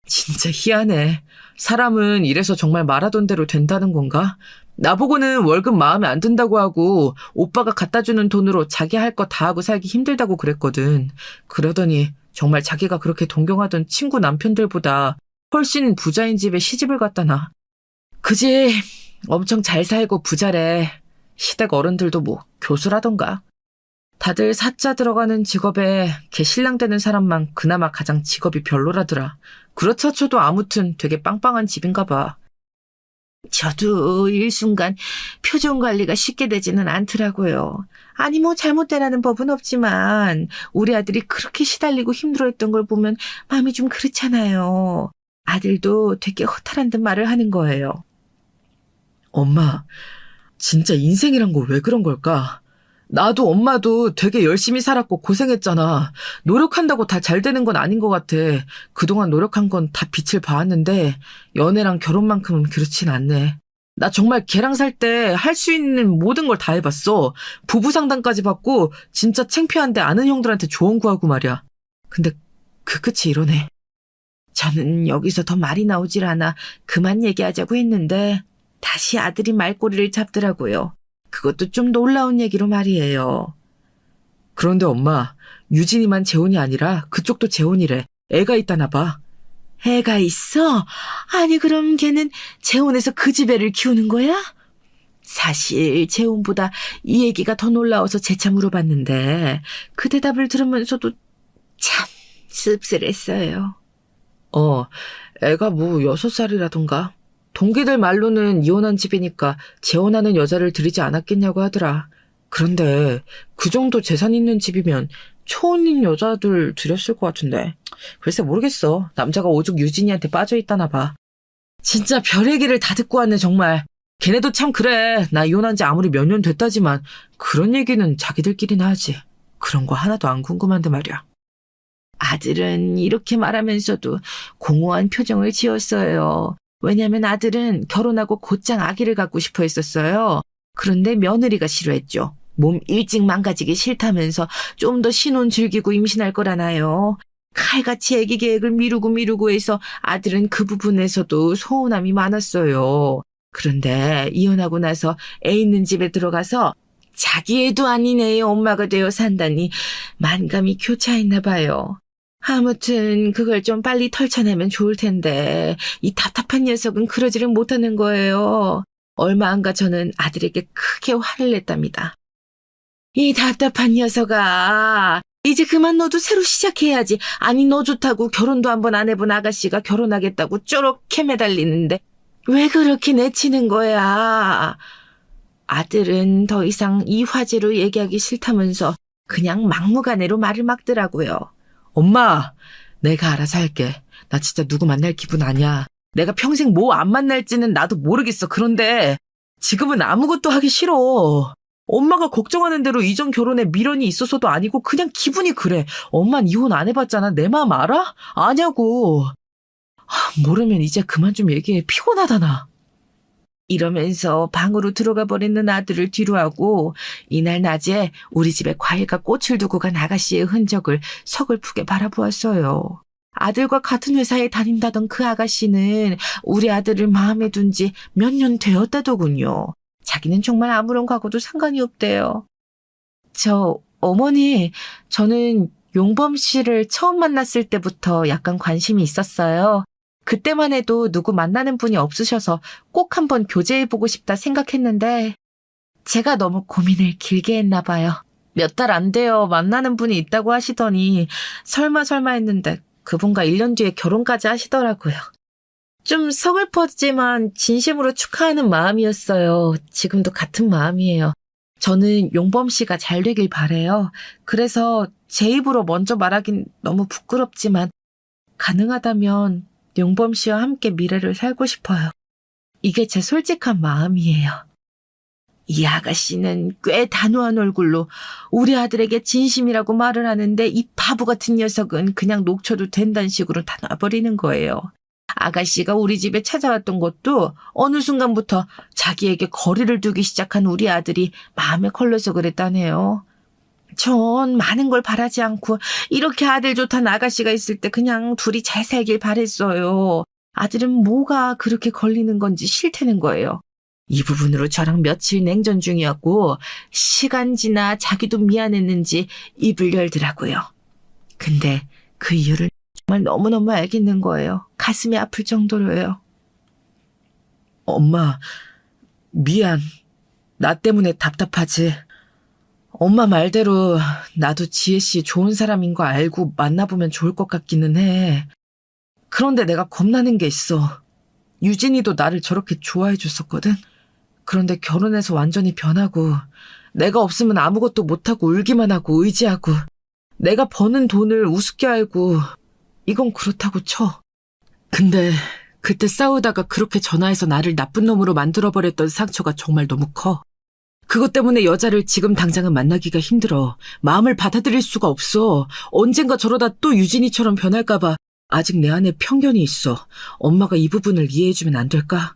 진짜 희한해. 사람은 이래서 정말 말하던 대로 된다는 건가? 나보고는 월급 마음에 안 든다고 하고 오빠가 갖다 주는 돈으로 자기 할 거 다 하고 살기 힘들다고 그랬거든. 그러더니 정말 자기가 그렇게 동경하던 친구 남편들보다 훨씬 부자인 집에 시집을 갔다 나. 그지? 엄청 잘 살고 부자래. 시댁 어른들도 뭐 교수라던가. 다들 사자 들어가는 직업에 걔 신랑 되는 사람만 그나마 가장 직업이 별로라더라. 그렇다 쳐도 아무튼 되게 빵빵한 집인가 봐. 저도 일순간 표정 관리가 쉽게 되지는 않더라고요. 아니 뭐 잘못되라는 법은 없지만 우리 아들이 그렇게 시달리고 힘들어했던 걸 보면 마음이 좀 그렇잖아요. 아들도 되게 허탈한 듯 말을 하는 거예요. 엄마, 진짜 인생이란 거 왜 그런 걸까? 나도 엄마도 되게 열심히 살았고 고생했잖아. 노력한다고 다 잘 되는 건 아닌 것 같아. 그동안 노력한 건 다 빛을 봐왔는데 연애랑 결혼만큼은 그렇진 않네. 나 정말 걔랑 살 때 할 수 있는 모든 걸 다 해봤어. 부부 상담까지 받고 진짜 창피한데 아는 형들한테 조언 구하고 말이야. 근데 그 끝이 이러네. 저는 여기서 더 말이 나오질 않아 그만 얘기하자고 했는데 다시 아들이 말꼬리를 잡더라고요. 그것도 좀 놀라운 얘기로 말이에요. 그런데 엄마, 유진이만 재혼이 아니라 그쪽도 재혼이래. 애가 있다나 봐. 애가 있어? 아니 그럼 걔는 재혼해서 그 집 애를 키우는 거야? 사실 재혼보다 이 얘기가 더 놀라워서 재차 물어봤는데 그 대답을 들으면서도 참 씁쓸했어요. 애가 뭐 6살이라던가. 동기들 말로는 이혼한 집이니까 재혼하는 여자를 들이지 않았겠냐고 하더라. 그런데 그 정도 재산 있는 집이면 초혼인 여자들 들였을 것 같은데. 글쎄 모르겠어. 남자가 오죽 유진이한테 빠져있다나 봐. 진짜 별 얘기를 다 듣고 왔네 정말. 걔네도 참 그래. 나 이혼한 지 아무리 몇 년 됐다지만 그런 얘기는 자기들끼리나 하지. 그런 거 하나도 안 궁금한데 말이야. 아들은 이렇게 말하면서도 공허한 표정을 지었어요. 왜냐면 아들은 결혼하고 곧장 아기를 갖고 싶어 했었어요. 그런데 며느리가 싫어했죠. 몸 일찍 망가지기 싫다면서 좀 더 신혼 즐기고 임신할 거라나요. 칼같이 아기 계획을 미루고 해서 아들은 그 부분에서도 서운함이 많았어요. 그런데 이혼하고 나서 애 있는 집에 들어가서 자기 애도 아닌 애의 엄마가 되어 산다니 만감이 교차했나 봐요. 아무튼 그걸 좀 빨리 털쳐내면 좋을 텐데 이 답답한 녀석은 그러지를 못하는 거예요. 얼마 안 가 저는 아들에게 크게 화를 냈답니다. 이 답답한 녀석아, 이제 그만 너도 새로 시작해야지. 아니 너 좋다고 결혼도 한 번 안 해본 아가씨가 결혼하겠다고 쪼렇게 매달리는데 왜 그렇게 내치는 거야? 아들은 더 이상 이 화제로 얘기하기 싫다면서 그냥 막무가내로 말을 막더라고요. 엄마, 내가 알아서 할게. 나 진짜 누구 만날 기분 아니야. 내가 평생 뭐 안 만날지는 나도 모르겠어. 그런데 지금은 아무것도 하기 싫어. 엄마가 걱정하는 대로 이전 결혼에 미련이 있어서도 아니고 그냥 기분이 그래. 엄만 이혼 안 해봤잖아. 내 마음 알아? 아냐고. 모르면 이제 그만 좀 얘기해. 피곤하다 나. 이러면서 방으로 들어가 버리는 아들을 뒤로하고 이날 낮에 우리 집에 과일과 꽃을 두고 간 아가씨의 흔적을 서글프게 바라보았어요. 아들과 같은 회사에 다닌다던 그 아가씨는 우리 아들을 마음에 둔 지 몇 년 되었다더군요. 자기는 정말 아무런 과거도 상관이 없대요. 어머니, 저는 용범 씨를 처음 만났을 때부터 약간 관심이 있었어요. 그때만 해도 누구 만나는 분이 없으셔서 꼭 한번 교제해보고 싶다 생각했는데 제가 너무 고민을 길게 했나 봐요. 몇 달 안 돼요. 만나는 분이 있다고 하시더니 설마 했는데 그분과 1년 뒤에 결혼까지 하시더라고요. 좀 서글펐지만 진심으로 축하하는 마음이었어요. 지금도 같은 마음이에요. 저는 용범 씨가 잘 되길 바래요. 그래서 제 입으로 먼저 말하긴 너무 부끄럽지만 가능하다면 용범 씨와 함께 미래를 살고 싶어요. 이게 제 솔직한 마음이에요. 이 아가씨는 꽤 단호한 얼굴로 우리 아들에게 진심이라고 말을 하는데 이 바보 같은 녀석은 그냥 녹쳐도 된다는 식으로 다 놔버리는 거예요. 아가씨가 우리 집에 찾아왔던 것도 어느 순간부터 자기에게 거리를 두기 시작한 우리 아들이 마음에 걸려서 그랬다네요. 전 많은 걸 바라지 않고 이렇게 아들 좋다는 아가씨가 있을 때 그냥 둘이 잘 살길 바랬어요. 아들은 뭐가 그렇게 걸리는 건지 싫다는 거예요. 이 부분으로 저랑 며칠 냉전 중이었고 시간 지나 자기도 미안했는지 입을 열더라고요. 근데 그 이유를 정말 너무너무 알겠는 거예요. 가슴이 아플 정도로요. 엄마, 미안. 나 때문에 답답하지. 엄마 말대로 나도 지혜씨 좋은 사람인 거 알고 만나보면 좋을 것 같기는 해. 그런데 내가 겁나는 게 있어. 유진이도 나를 저렇게 좋아해 줬었거든. 그런데 결혼해서 완전히 변하고 내가 없으면 아무것도 못하고 울기만 하고 의지하고 내가 버는 돈을 우습게 알고 이건 그렇다고 쳐. 근데 그때 싸우다가 그렇게 전화해서 나를 나쁜 놈으로 만들어버렸던 상처가 정말 너무 커. 그것 때문에 여자를 지금 당장은 만나기가 힘들어. 마음을 받아들일 수가 없어. 언젠가 저러다 또 유진이처럼 변할까봐 아직 내 안에 편견이 있어. 엄마가 이 부분을 이해해주면 안 될까?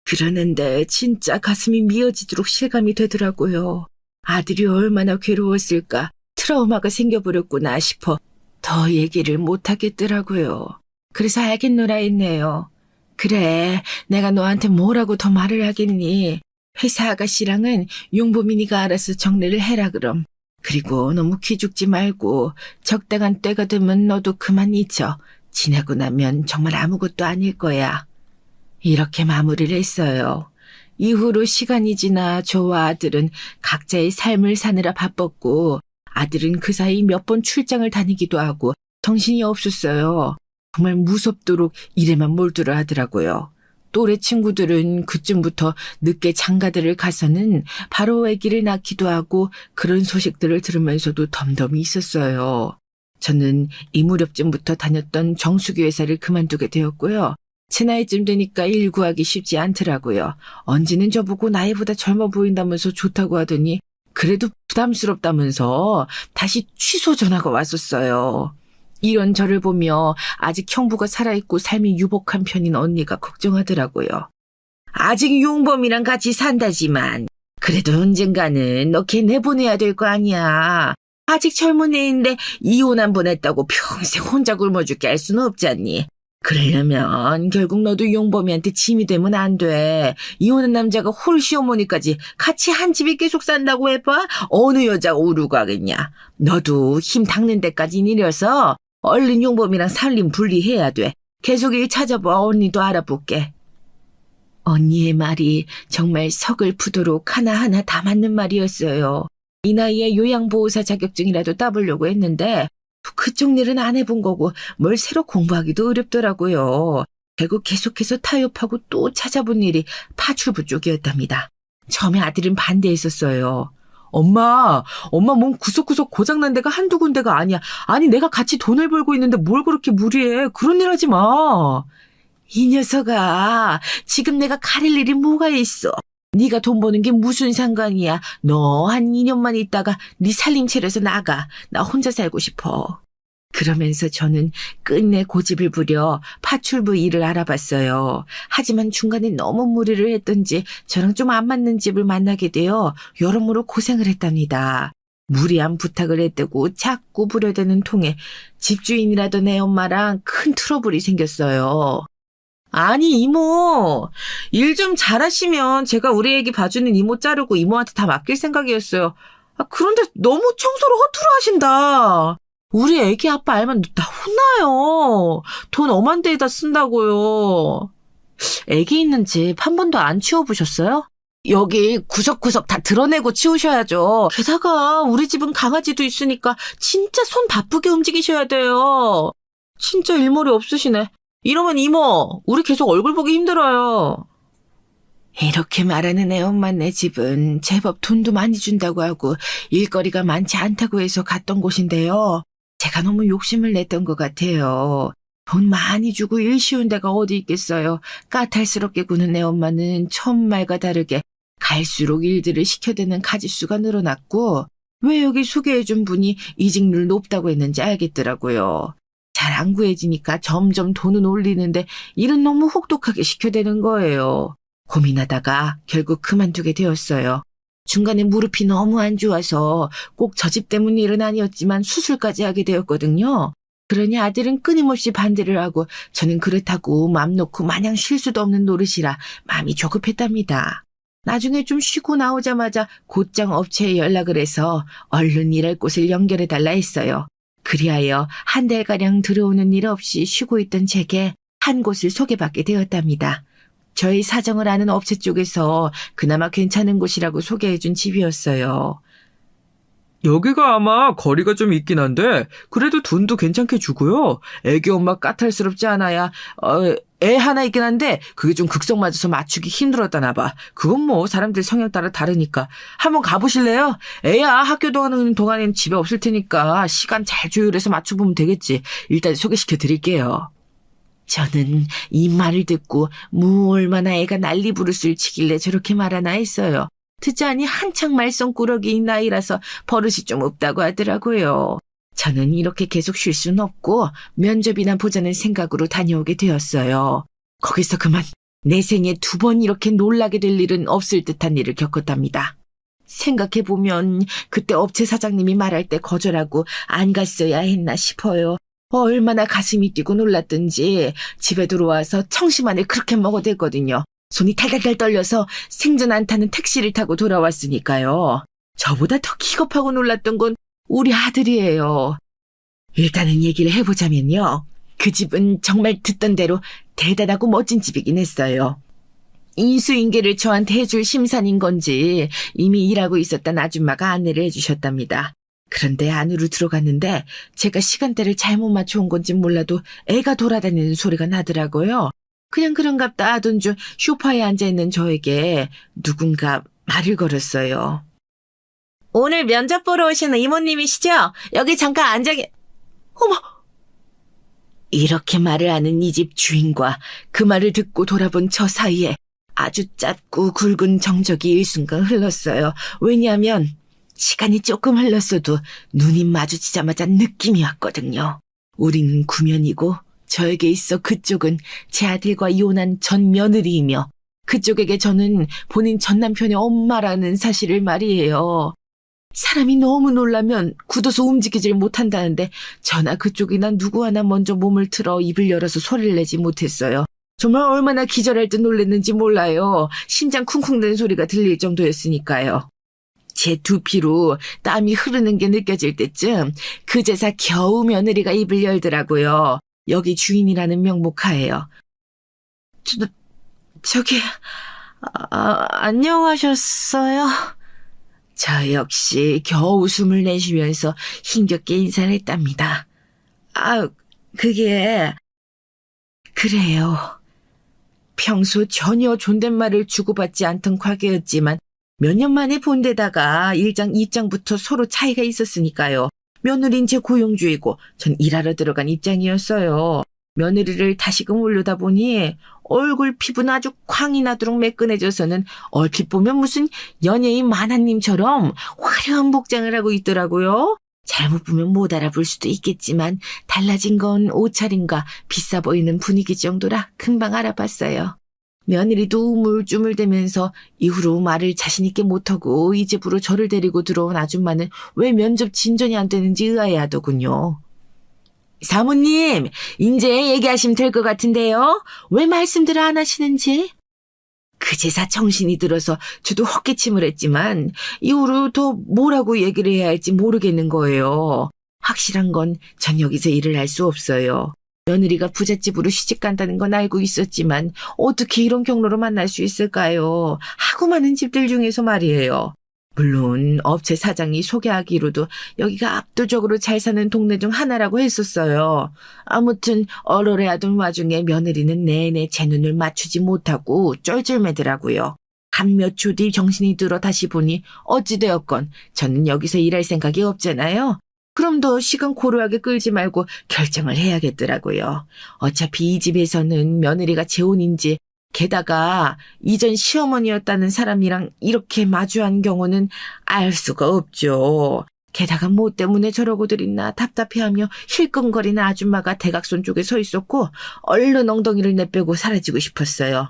그러는데 진짜 가슴이 미어지도록 실감이 되더라고요. 아들이 얼마나 괴로웠을까, 트라우마가 생겨버렸구나 싶어 더 얘기를 못하겠더라고요. 그래서 알겠노라 했네요. 그래, 내가 너한테 뭐라고 더 말을 하겠니? 회사 아가씨랑은 용보민이가 알아서 정리를 해라 그럼. 그리고 너무 기죽지 말고 적당한 때가 되면 너도 그만 잊어. 지나고 나면 정말 아무것도 아닐 거야. 이렇게 마무리를 했어요. 이후로 시간이 지나 저와 아들은 각자의 삶을 사느라 바빴고 아들은 그 사이 몇 번 출장을 다니기도 하고 정신이 없었어요. 정말 무섭도록 일에만 몰두를 하더라고요. 또래 친구들은 그쯤부터 늦게 장가들을 가서는 바로 아기를 낳기도 하고 그런 소식들을 들으면서도 덤덤히 있었어요. 저는 이 무렵쯤부터 다녔던 정수기 회사를 그만두게 되었고요. 제 나이쯤 되니까 일 구하기 쉽지 않더라고요. 언제는 저보고 나이보다 젊어 보인다면서 좋다고 하더니 그래도 부담스럽다면서 다시 취소 전화가 왔었어요. 이런 저를 보며 아직 형부가 살아있고 삶이 유복한 편인 언니가 걱정하더라고요. 아직 용범이랑 같이 산다지만 그래도 언젠가는 너 걔 내보내야 될 거 아니야. 아직 젊은 애인데 이혼 한 번 했다고 평생 혼자 굶어 죽게 할 수는 없잖니. 그러려면 결국 너도 용범이한테 짐이 되면 안 돼. 이혼한 남자가 홀 시어머니까지 같이 한 집에 계속 산다고 해봐. 어느 여자가 오르고 하겠냐. 너도 힘 닦는 데까지 이르러서 얼른 용범이랑 살림 분리해야 돼. 계속 일 찾아봐. 언니도 알아볼게. 언니의 말이 정말 서글프도록 하나하나 다 맞는 말이었어요. 이 나이에 요양보호사 자격증이라도 따보려고 했는데 그쪽 일은 안 해본 거고 뭘 새로 공부하기도 어렵더라고요. 결국 계속해서 타협하고 또 찾아본 일이 파출부 쪽이었답니다. 처음에 아들은 반대했었어요. 엄마 몸 구석구석 고장난 데가 한두 군데가 아니야. 아니 내가 같이 돈을 벌고 있는데 뭘 그렇게 무리해. 그런 일 하지 마. 이 녀석아, 지금 내가 가릴 일이 뭐가 있어. 네가 돈 버는 게 무슨 상관이야. 너 한 2년만 있다가 네 살림 차려서 나가. 나 혼자 살고 싶어. 그러면서 저는 끝내 고집을 부려 파출부 일을 알아봤어요. 하지만 중간에 너무 무리를 했던지 저랑 좀 안 맞는 집을 만나게 되어 여러모로 고생을 했답니다. 무리한 부탁을 했다고 자꾸 부려대는 통에 집주인이라던 애 엄마랑 큰 트러블이 생겼어요. 아니 이모, 일 좀 잘하시면 제가 우리 애기 봐주는 이모 자르고 이모한테 다 맡길 생각이었어요. 그런데 너무 청소를 허투루 하신다. 우리 애기 아빠 알면 나 혼나요. 돈 엄한 데에다 쓴다고요. 애기 있는 집 한 번도 안 치워보셨어요? 여기 구석구석 다 드러내고 치우셔야죠. 게다가 우리 집은 강아지도 있으니까 진짜 손 바쁘게 움직이셔야 돼요. 진짜 일머리 없으시네. 이러면 이모, 우리 계속 얼굴 보기 힘들어요. 이렇게 말하는 애 엄마네 집은 제법 돈도 많이 준다고 하고 일거리가 많지 않다고 해서 갔던 곳인데요. 제가 너무 욕심을 냈던 것 같아요. 돈 많이 주고 일 쉬운 데가 어디 있겠어요. 까탈스럽게 구는 애 엄마는 처음 말과 다르게 갈수록 일들을 시켜대는 가짓수가 늘어났고 왜 여기 소개해준 분이 이직률 높다고 했는지 알겠더라고요. 잘 안 구해지니까 점점 돈은 올리는데 일은 너무 혹독하게 시켜대는 거예요. 고민하다가 결국 그만두게 되었어요. 중간에 무릎이 너무 안 좋아서 꼭 저 집 때문 일은 아니었지만 수술까지 하게 되었거든요. 그러니 아들은 끊임없이 반대를 하고 저는 그렇다고 맘 놓고 마냥 쉴 수도 없는 노릇이라 마음이 조급했답니다. 나중에 좀 쉬고 나오자마자 곧장 업체에 연락을 해서 얼른 일할 곳을 연결해달라 했어요. 그리하여 한 달가량 들어오는 일 없이 쉬고 있던 제게 한 곳을 소개받게 되었답니다. 저희 사정을 아는 업체 쪽에서 그나마 괜찮은 곳이라고 소개해준 집이었어요. 여기가 아마 거리가 좀 있긴 한데 그래도 돈도 괜찮게 주고요. 애기 엄마 까탈스럽지 않아야 애 하나 있긴 한데 그게 좀 극성 맞아서 맞추기 힘들었다나 봐. 그건 뭐 사람들 성향 따라 다르니까. 한번 가보실래요? 애야 학교도 가는 동안엔 집에 없을 테니까 시간 잘 조율해서 맞춰보면 되겠지. 일단 소개시켜 드릴게요. 저는 이 말을 듣고 얼마나 애가 난리 부르스를 치길래 저렇게 말하나 했어요. 듣자니 한창 말썽꾸러기인 나이라서 버릇이 좀 없다고 하더라고요. 저는 이렇게 계속 쉴 순 없고 면접이나 보자는 생각으로 다녀오게 되었어요. 거기서 그만 내 생에 2번 이렇게 놀라게 될 일은 없을 듯한 일을 겪었답니다. 생각해보면 그때 업체 사장님이 말할 때 거절하고 안 갔어야 했나 싶어요. 얼마나 가슴이 뛰고 놀랐던지 집에 들어와서 청심환을 그렇게 먹어댔거든요. 손이 달달달 떨려서 생전 안 타는 택시를 타고 돌아왔으니까요. 저보다 더 기겁하고 놀랐던 건 우리 아들이에요. 일단은 얘기를 해보자면요. 그 집은 정말 듣던 대로 대단하고 멋진 집이긴 했어요. 인수인계를 저한테 해줄 심산인 건지 이미 일하고 있었던 아줌마가 안내를 해주셨답니다. 그런데 안으로 들어갔는데 제가 시간대를 잘못 맞춰온 건지 몰라도 애가 돌아다니는 소리가 나더라고요. 그냥 그런갑다 하던 중 소파에 앉아있는 저에게 누군가 말을 걸었어요. 오늘 면접 보러 오시는 이모님이시죠? 여기 잠깐 어머! 이렇게 말을 하는 이 집 주인과 그 말을 듣고 돌아본 저 사이에 아주 짧고 굵은 정적이 일순간 흘렀어요. 왜냐하면 시간이 조금 흘렀어도 눈이 마주치자마자 느낌이 왔거든요. 우리는 구면이고 저에게 있어 그쪽은 제 아들과 이혼한 전 며느리이며 그쪽에게 저는 본인 전 남편의 엄마라는 사실을 말이에요. 사람이 너무 놀라면 굳어서 움직이질 못한다는데 저나 그쪽이나 누구 하나 먼저 몸을 틀어 입을 열어서 소리를 내지 못했어요. 정말 얼마나 기절할 듯 놀랐는지 몰라요. 심장 쿵쿵대는 소리가 들릴 정도였으니까요. 제 두피로 땀이 흐르는 게 느껴질 때쯤 그제서 겨우 며느리가 입을 열더라고요. 여기 주인이라는 명목하에요. 저기, 안녕하셨어요? 저 역시 겨우 숨을 내쉬면서 힘겹게 인사를 했답니다. 그게... 그래요. 평소 전혀 존댓말을 주고받지 않던 관계였지만 몇 년 만에 본 데다가 일장 입장부터 서로 차이가 있었으니까요. 며느리는 제 고용주이고 전 일하러 들어간 입장이었어요. 며느리를 다시금 올려다 보니 얼굴 피부는 아주 광이 나도록 매끈해져서는 얼핏 보면 무슨 연예인 만화님처럼 화려한 복장을 하고 있더라고요. 잘못 보면 못 알아볼 수도 있겠지만 달라진 건 옷차림과 비싸 보이는 분위기 정도라 금방 알아봤어요. 며느리도 우물쭈물대면서 이후로 말을 자신있게 못하고 이 집으로 저를 데리고 들어온 아줌마는 왜 면접 진전이 안 되는지 의아해하더군요. 사모님, 이제 얘기하시면 될 것 같은데요. 왜 말씀들을 안 하시는지? 그제서 정신이 들어서 저도 헛기침을 했지만 이후로 더 뭐라고 얘기를 해야 할지 모르겠는 거예요. 확실한 건 전 여기서 일을 할 수 없어요. 며느리가 부잣집으로 시집간다는 건 알고 있었지만 어떻게 이런 경로로 만날 수 있을까요? 하고 많은 집들 중에서 말이에요. 물론 업체 사장이 소개하기로도 여기가 압도적으로 잘 사는 동네 중 하나라고 했었어요. 아무튼 얼얼해하던 와중에 며느리는 내내 제 눈을 맞추지 못하고 쩔쩔매더라고요. 한 몇 초 뒤 정신이 들어 다시 보니 어찌되었건 저는 여기서 일할 생각이 없잖아요. 그럼 더 시간 고루하게 끌지 말고 결정을 해야겠더라고요. 어차피 이 집에서는 며느리가 재혼인지 게다가 이전 시어머니였다는 사람이랑 이렇게 마주한 경우는 알 수가 없죠. 게다가 뭐 때문에 저러고들 있나 답답해하며 힐끔거리는 아줌마가 대각선 쪽에 서 있었고 얼른 엉덩이를 내빼고 사라지고 싶었어요.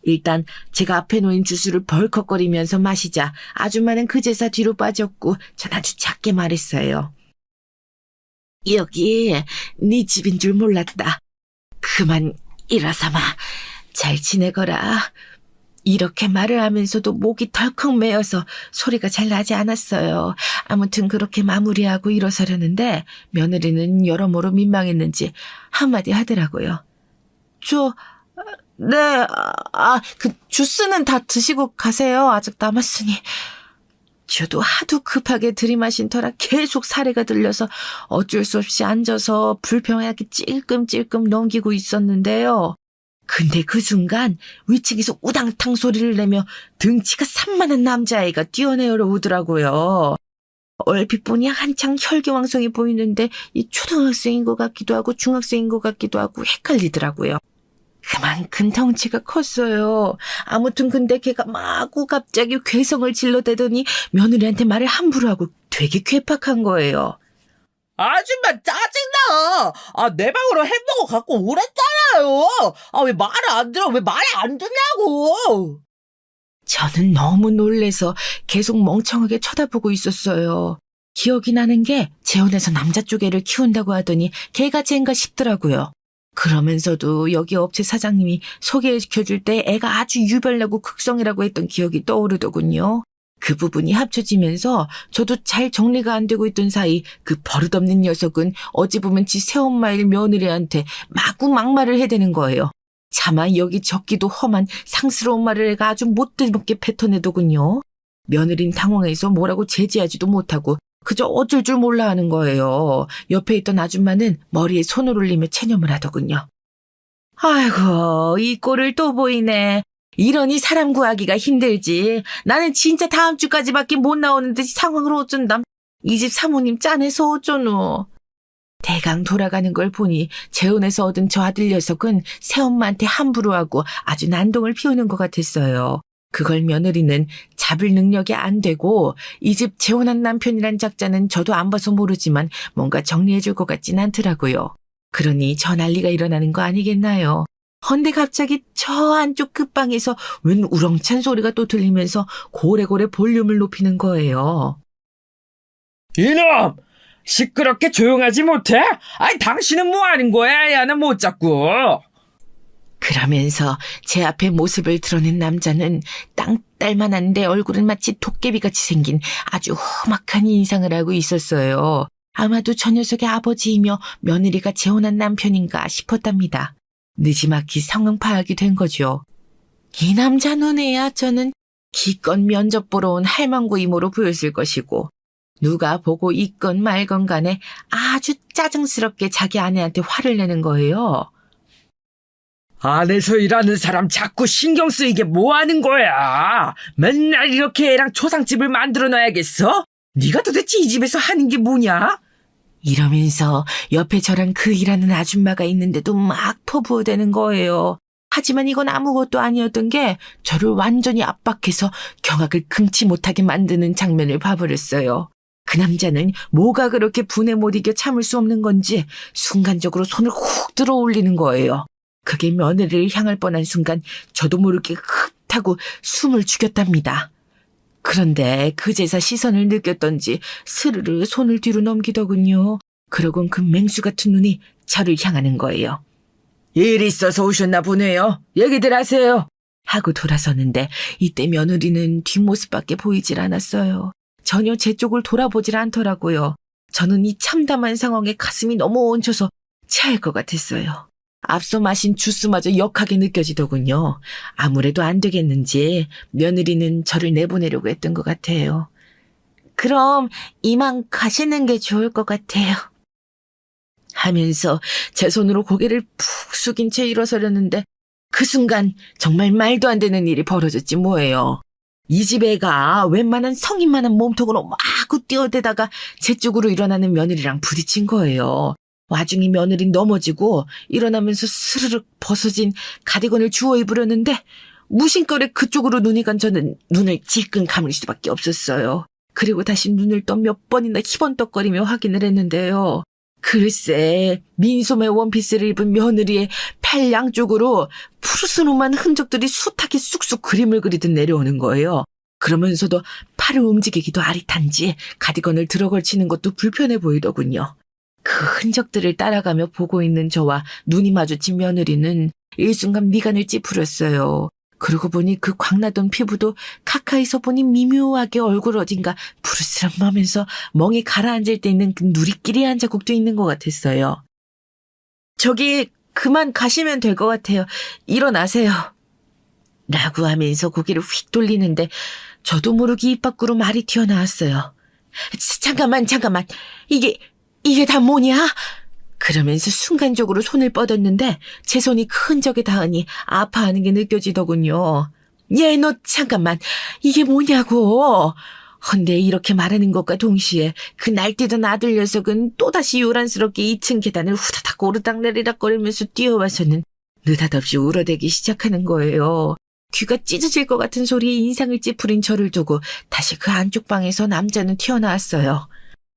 일단 제가 앞에 놓인 주스를 벌컥거리면서 마시자 아줌마는 그제서 뒤로 빠졌고 전 아주 작게 말했어요. 여기 네 집인 줄 몰랐다. 그만 일어서마. 잘 지내거라. 이렇게 말을 하면서도 목이 덜컥 메어서 소리가 잘 나지 않았어요. 아무튼 그렇게 마무리하고 일어서려는데 며느리는 여러모로 민망했는지 한마디 하더라고요. 네, 그 주스는 다 드시고 가세요. 아직 남았으니. 저도 하도 급하게 들이마신 터라 계속 사례가 들려서 어쩔 수 없이 앉아서 불평하게 찔끔찔끔 넘기고 있었는데요. 근데 그 순간 위층에서 우당탕 소리를 내며 등치가 산만한 남자아이가 뛰어내려 오더라고요. 얼핏 보니 한창 혈기왕성해 보이는데 이 초등학생인 것 같기도 하고 중학생인 것 같기도 하고 헷갈리더라고요. 그만큼 덩치가 컸어요. 아무튼 근데 걔가 마구 갑자기 괴성을 질러대더니 며느리한테 말을 함부로 하고 되게 괴팍한 거예요. 아줌마 짜증나. 내 방으로 햄버거 갖고 오랬잖아요. 왜 말을 안 들어? 왜 말을 안 듣냐고. 저는 너무 놀래서 계속 멍청하게 쳐다보고 있었어요. 기억이 나는 게 재혼해서 남자 쪽 애를 키운다고 하더니 걔가 쟤인가 싶더라고요. 그러면서도 여기 업체 사장님이 소개시켜줄 때 애가 아주 유별나고 극성이라고 했던 기억이 떠오르더군요. 그 부분이 합쳐지면서 저도 잘 정리가 안 되고 있던 사이 그 버릇없는 녀석은 어찌 보면 지 새엄마일 며느리한테 마구 막말을 해대는 거예요. 차마 여기저기도 험한 상스러운 말을 애가 아주 못되게 뱉어내더군요. 며느린 당황해서 뭐라고 제지하지도 못하고 그저 어쩔 줄 몰라 하는 거예요. 옆에 있던 아줌마는 머리에 손을 올리며 체념을 하더군요. 아이고, 이 꼴을 또 보이네. 이러니 사람 구하기가 힘들지. 나는 진짜 다음 주까지밖에 못 나오는데 상황을 어쩐담. 이 집 사모님 짠해서 어쩌노. 대강 돌아가는 걸 보니 재혼해서 얻은 저 아들 녀석은 새엄마한테 함부로 하고 아주 난동을 피우는 것 같았어요. 그걸 며느리는 잡을 능력이 안 되고 이 집 재혼한 남편이란 작자는 저도 안 봐서 모르지만 뭔가 정리해줄 것 같진 않더라고요. 그러니 저 난리가 일어나는 거 아니겠나요? 헌데 갑자기 저 안쪽 끝방에서 웬 우렁찬 소리가 또 들리면서 고래고래 볼륨을 높이는 거예요. 이놈! 시끄럽게 조용하지 못해? 당신은 뭐 하는 거야? 야는 못 잡고. 그러면서 제 앞에 모습을 드러낸 남자는 땅딸만한데 얼굴은 마치 도깨비같이 생긴 아주 험악한 인상을 하고 있었어요. 아마도 저 녀석의 아버지이며 며느리가 재혼한 남편인가 싶었답니다. 느지막이 상황 파악이 된 거죠. 이 남자 눈에야 저는 기껏 면접 보러 온 할망구 이모로 보였을 것이고 누가 보고 있건 말건 간에 아주 짜증스럽게 자기 아내한테 화를 내는 거예요. 안에서 일하는 사람 자꾸 신경 쓰이게 뭐 하는 거야? 맨날 이렇게 애랑 초상집을 만들어 놔야겠어? 네가 도대체 이 집에서 하는 게 뭐냐? 이러면서 옆에 저랑 그 일하는 아줌마가 있는데도 막 퍼부어대는 거예요. 하지만 이건 아무것도 아니었던 게 저를 완전히 압박해서 경악을 금치 못하게 만드는 장면을 봐버렸어요. 그 남자는 뭐가 그렇게 분에 못 이겨 참을 수 없는 건지 순간적으로 손을 훅 들어 올리는 거예요. 그게 며느리를 향할 뻔한 순간 저도 모르게 흡하고 숨을 죽였답니다. 그런데 그제서 시선을 느꼈던지 스르르 손을 뒤로 넘기더군요. 그러곤 그 맹수 같은 눈이 저를 향하는 거예요. 일 있어서 오셨나 보네요. 얘기들 하세요. 하고 돌아서는데 이때 며느리는 뒷모습밖에 보이질 않았어요. 전혀 제 쪽을 돌아보질 않더라고요. 저는 이 참담한 상황에 가슴이 너무 얹혀서 체할 것 같았어요. 앞서 마신 주스마저 역하게 느껴지더군요. 아무래도 안 되겠는지 며느리는 저를 내보내려고 했던 것 같아요. 그럼 이만 가시는 게 좋을 것 같아요. 하면서 제 손으로 고개를 푹 숙인 채 일어서려는데 그 순간 정말 말도 안 되는 일이 벌어졌지 뭐예요. 이 집 애가 웬만한 성인만한 몸통으로 마구 뛰어대다가 제 쪽으로 일어나는 며느리랑 부딪힌 거예요. 와중에 며느린 넘어지고 일어나면서 스르륵 벗어진 가디건을 주워 입으려는데 무심결에 그쪽으로 눈이 간 저는 눈을 질끈 감을 수밖에 없었어요. 그리고 다시 눈을 떠 몇 번이나 희번떡거리며 확인을 했는데요. 글쎄 민소매 원피스를 입은 며느리의 팔 양쪽으로 푸르스름한 흔적들이 숱하게 쑥쑥 그림을 그리듯 내려오는 거예요. 그러면서도 팔을 움직이기도 아릿한지 가디건을 들어걸치는 것도 불편해 보이더군요. 그 흔적들을 따라가며 보고 있는 저와 눈이 마주친 며느리는 일순간 미간을 찌푸렸어요. 그러고 보니 그 광나던 피부도 가까이서 보니 미묘하게 얼굴 어딘가 푸르스름하면서 멍이 가라앉을 때 있는 그 누리끼리 한 자국도 있는 것 같았어요. 저기 그만 가시면 될 것 같아요. 일어나세요. 라고 하면서 고개를 휙 돌리는데 저도 모르게 입 밖으로 말이 튀어나왔어요. 잠깐만. 이게 다 뭐냐? 그러면서 순간적으로 손을 뻗었는데 제 손이 큰 적에 닿으니 아파하는 게 느껴지더군요. 얘 너 잠깐만 이게 뭐냐고. 헌데 이렇게 말하는 것과 동시에 그 날뛰던 아들 녀석은 또다시 요란스럽게 2층 계단을 후다닥 오르락내리락거리면서 뛰어와서는 느닷없이 울어대기 시작하는 거예요. 귀가 찢어질 것 같은 소리에 인상을 찌푸린 저를 두고 다시 그 안쪽 방에서 남자는 튀어나왔어요.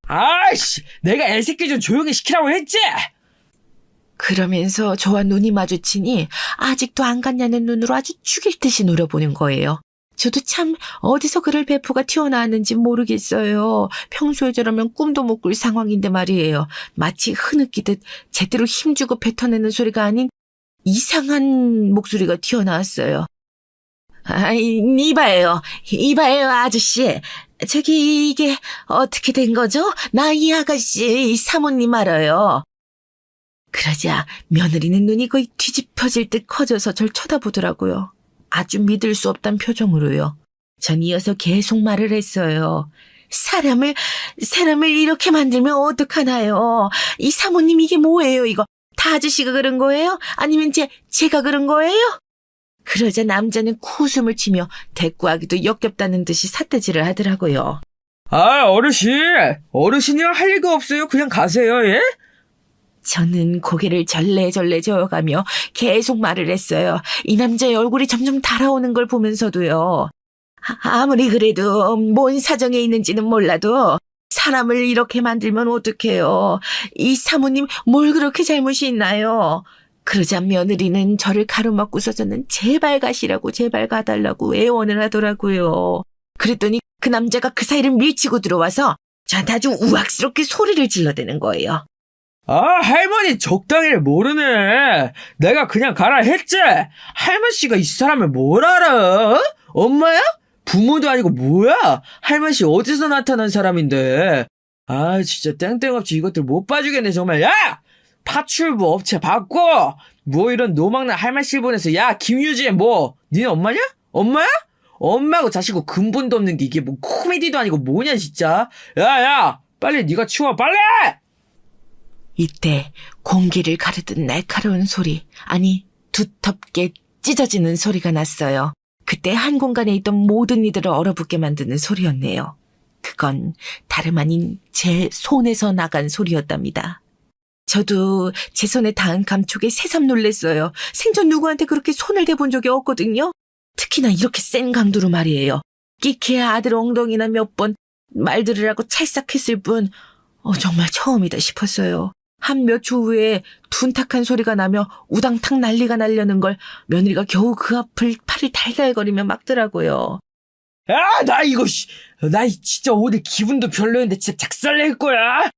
아이씨, 내가 애새끼 좀 조용히 시키라고 했지? 그러면서 저와 눈이 마주치니 아직도 안 갔냐는 눈으로 아주 죽일 듯이 노려보는 거예요. 저도 참 어디서 그럴 배포가 튀어나왔는지 모르겠어요. 평소에 저라면 꿈도 못 꿀 상황인데 말이에요. 마치 흐느끼듯 제대로 힘주고 뱉어내는 소리가 아닌 이상한 목소리가 튀어나왔어요. 아이, 이봐요. 이봐요, 아저씨. 저기 이게 어떻게 된 거죠? 나 이 아가씨 이 사모님 알아요. 그러자 며느리는 눈이 거의 뒤집혀질 듯 커져서 절 쳐다보더라고요. 아주 믿을 수 없단 표정으로요. 전 이어서 계속 말을 했어요. 사람을 이렇게 만들면 어떡하나요? 이 사모님 이게 뭐예요, 이거? 다 아저씨가 그런 거예요? 아니면 제가 그런 거예요? 그러자 남자는 코웃음을 치며 대꾸하기도 역겹다는 듯이 삿대질을 하더라고요. 아, 어르신이랑 할 얘기가 없어요. 그냥 가세요, 예? 저는 고개를 절레절레 저어가며 계속 말을 했어요. 이 남자의 얼굴이 점점 달아오는 걸 보면서도요. 아무리 그래도 뭔 사정에 있는지는 몰라도 사람을 이렇게 만들면 어떡해요. 이 사모님 뭘 그렇게 잘못이 있나요? 그러자 며느리는 저를 가로막고서는 제발 가시라고 제발 가달라고 애원을 하더라고요. 그랬더니 그 남자가 그 사이를 밀치고 들어와서 저한테 아주 우악스럽게 소리를 질러대는 거예요. 아, 할머니 적당히 모르네. 내가 그냥 가라 했지? 할머니가 이 사람을 뭘 알아? 엄마야? 부모도 아니고 뭐야? 할머니 어디서 나타난 사람인데. 아, 진짜 땡땡없이 이것들 못 봐주겠네 정말. 야! 파출부 업체 바꿔! 뭐 이런 노망난 할머니 보내서 야 김유진 뭐 니네 엄마냐? 엄마야? 엄마하고 자식하고 근본도 없는 게 이게 뭐 코미디도 아니고 뭐냐 진짜. 야야 빨리 네가 치워 빨리! 이때 공기를 가르듯 날카로운 소리, 아니 두텁게 찢어지는 소리가 났어요. 그때 한 공간에 있던 모든 이들을 얼어붙게 만드는 소리였네요. 그건 다름 아닌 제 손에서 나간 소리였답니다. 저도 제 손에 닿은 감촉에 새삼 놀랐어요. 생전 누구한테 그렇게 손을 대본 적이 없거든요. 특히나 이렇게 센 강도로 말이에요. 끼케야 아들 엉덩이나 몇 번 말 들으라고 찰싹했을 뿐 정말 처음이다 싶었어요. 한 몇 초 후에 둔탁한 소리가 나며 우당탕 난리가 나려는 걸 며느리가 겨우 그 앞을 팔을 달달거리며 막더라고요. 야, 나 진짜 오늘 기분도 별로였는데 진짜 작살낼 거야.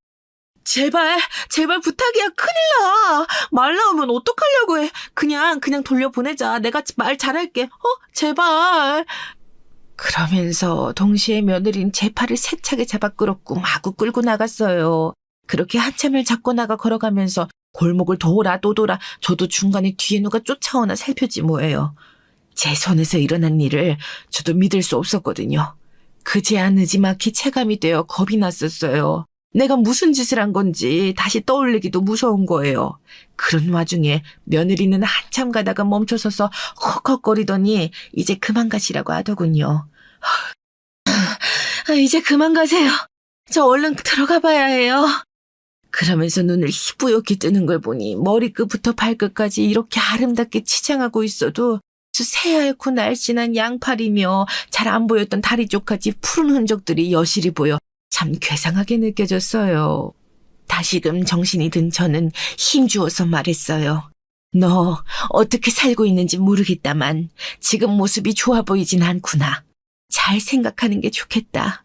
제발 부탁이야. 큰일 나. 말 나오면 어떡하려고 해. 그냥 돌려보내자. 내가 말 잘할게. 제발. 그러면서 동시에 며느리는 제 팔을 세차게 잡아 끌었고 마구 끌고 나갔어요. 그렇게 한참을 잡고 나가 걸어가면서 골목을 돌아 또 돌아 저도 중간에 뒤에 누가 쫓아오나 살펴지 뭐예요. 제 손에서 일어난 일을 저도 믿을 수 없었거든요. 그제야 느지막이 체감이 되어 겁이 났었어요. 내가 무슨 짓을 한 건지 다시 떠올리기도 무서운 거예요. 그런 와중에 며느리는 한참 가다가 멈춰서서 헉헉거리더니 이제 그만 가시라고 하더군요. 이제 그만 가세요. 저 얼른 들어가 봐야 해요. 그러면서 눈을 희뿌옇게 뜨는 걸 보니 머리끝부터 발끝까지 이렇게 아름답게 치장하고 있어도 저 새하얗고 날씬한 양팔이며 잘 안 보였던 다리 쪽까지 푸른 흔적들이 여실히 보여 참 괴상하게 느껴졌어요. 다시금 정신이 든 저는 힘주어서 말했어요. 너 어떻게 살고 있는지 모르겠다만 지금 모습이 좋아 보이진 않구나. 잘 생각하는 게 좋겠다.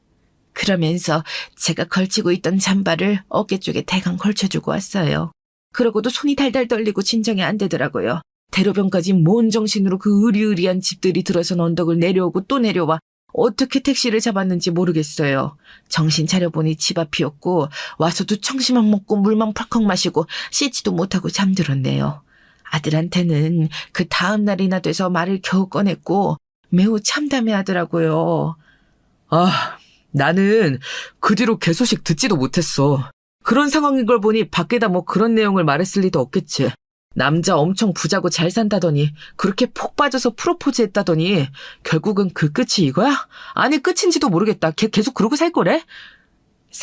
그러면서 제가 걸치고 있던 잠바를 어깨 쪽에 대강 걸쳐주고 왔어요. 그러고도 손이 달달 떨리고 진정이 안 되더라고요. 대로변까지 뭔 정신으로 그 으리으리한 집들이 들어선 언덕을 내려오고 또 내려와 어떻게 택시를 잡았는지 모르겠어요. 정신 차려보니 집 앞이었고 와서도 청심만 먹고 물만 펄컥 마시고 씻지도 못하고 잠들었네요. 아들한테는 그 다음 날이나 돼서 말을 겨우 꺼냈고 매우 참담해하더라고요. 나는 그 뒤로 개소식 듣지도 못했어. 그런 상황인 걸 보니 밖에다 뭐 그런 내용을 말했을 리도 없겠지. 남자 엄청 부자고 잘 산다더니 그렇게 폭 빠져서 프로포즈 했다더니 결국은 그 끝이 이거야? 아니 끝인지도 모르겠다. 걔 계속 그러고 살 거래?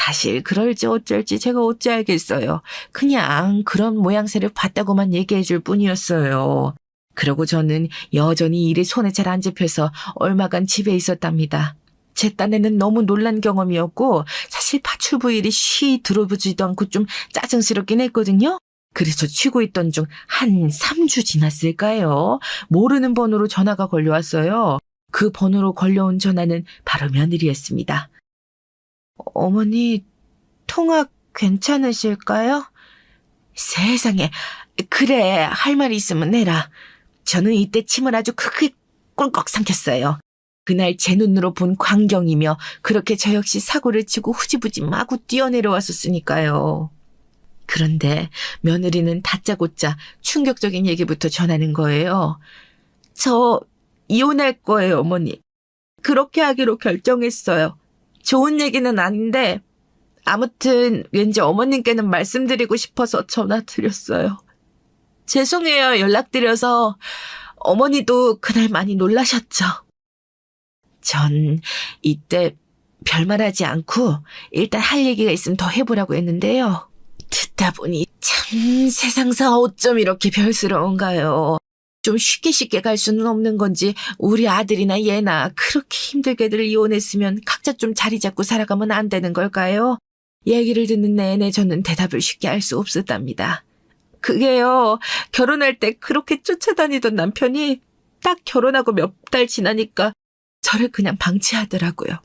사실 그럴지 어쩔지 제가 어찌 알겠어요. 그냥 그런 모양새를 봤다고만 얘기해 줄 뿐이었어요. 그러고 저는 여전히 일이 손에 잘 안 잡혀서 얼마간 집에 있었답니다. 제 딴에는 너무 놀란 경험이었고 사실 파출부 일이 쉬 들어보지도 않고 좀 짜증스럽긴 했거든요. 그래서 쉬고 있던 중 한 3주 지났을까요? 모르는 번호로 전화가 걸려왔어요. 그 번호로 걸려온 전화는 바로 며느리였습니다. 어머니, 통화 괜찮으실까요? 세상에, 그래, 할 말 있으면 내라. 저는 이때 침을 아주 크게 꼴꺽 삼켰어요. 그날 제 눈으로 본 광경이며 그렇게 저 역시 사고를 치고 후지부지 마구 뛰어내려왔었으니까요. 그런데 며느리는 다짜고짜 충격적인 얘기부터 전하는 거예요. 저 이혼할 거예요, 어머니. 그렇게 하기로 결정했어요. 좋은 얘기는 아닌데 아무튼 왠지 어머님께는 말씀드리고 싶어서 전화드렸어요. 죄송해요, 연락드려서. 어머니도 그날 많이 놀라셨죠. 전 이때 별말하지 않고 일단 할 얘기가 있으면 더 해보라고 했는데요. 듣다 보니 참 세상사 어쩜 이렇게 별스러운가요. 좀 쉽게 갈 수는 없는 건지 우리 아들이나 얘나 그렇게 힘들게들 이혼했으면 각자 좀 자리 잡고 살아가면 안 되는 걸까요? 얘기를 듣는 내내 저는 대답을 쉽게 할 수 없었답니다. 그게요, 결혼할 때 그렇게 쫓아다니던 남편이 딱 결혼하고 몇 달 지나니까 저를 그냥 방치하더라고요.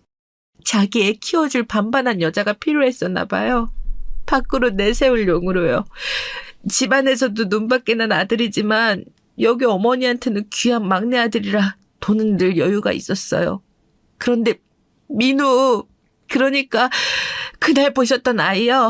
자기 애 키워줄 반반한 여자가 필요했었나 봐요. 밖으로 내세울 용으로요. 집안에서도 눈밖에 난 아들이지만 여기 어머니한테는 귀한 막내 아들이라 돈은 늘 여유가 있었어요. 그런데 민우, 그러니까 그날 보셨던 아이요.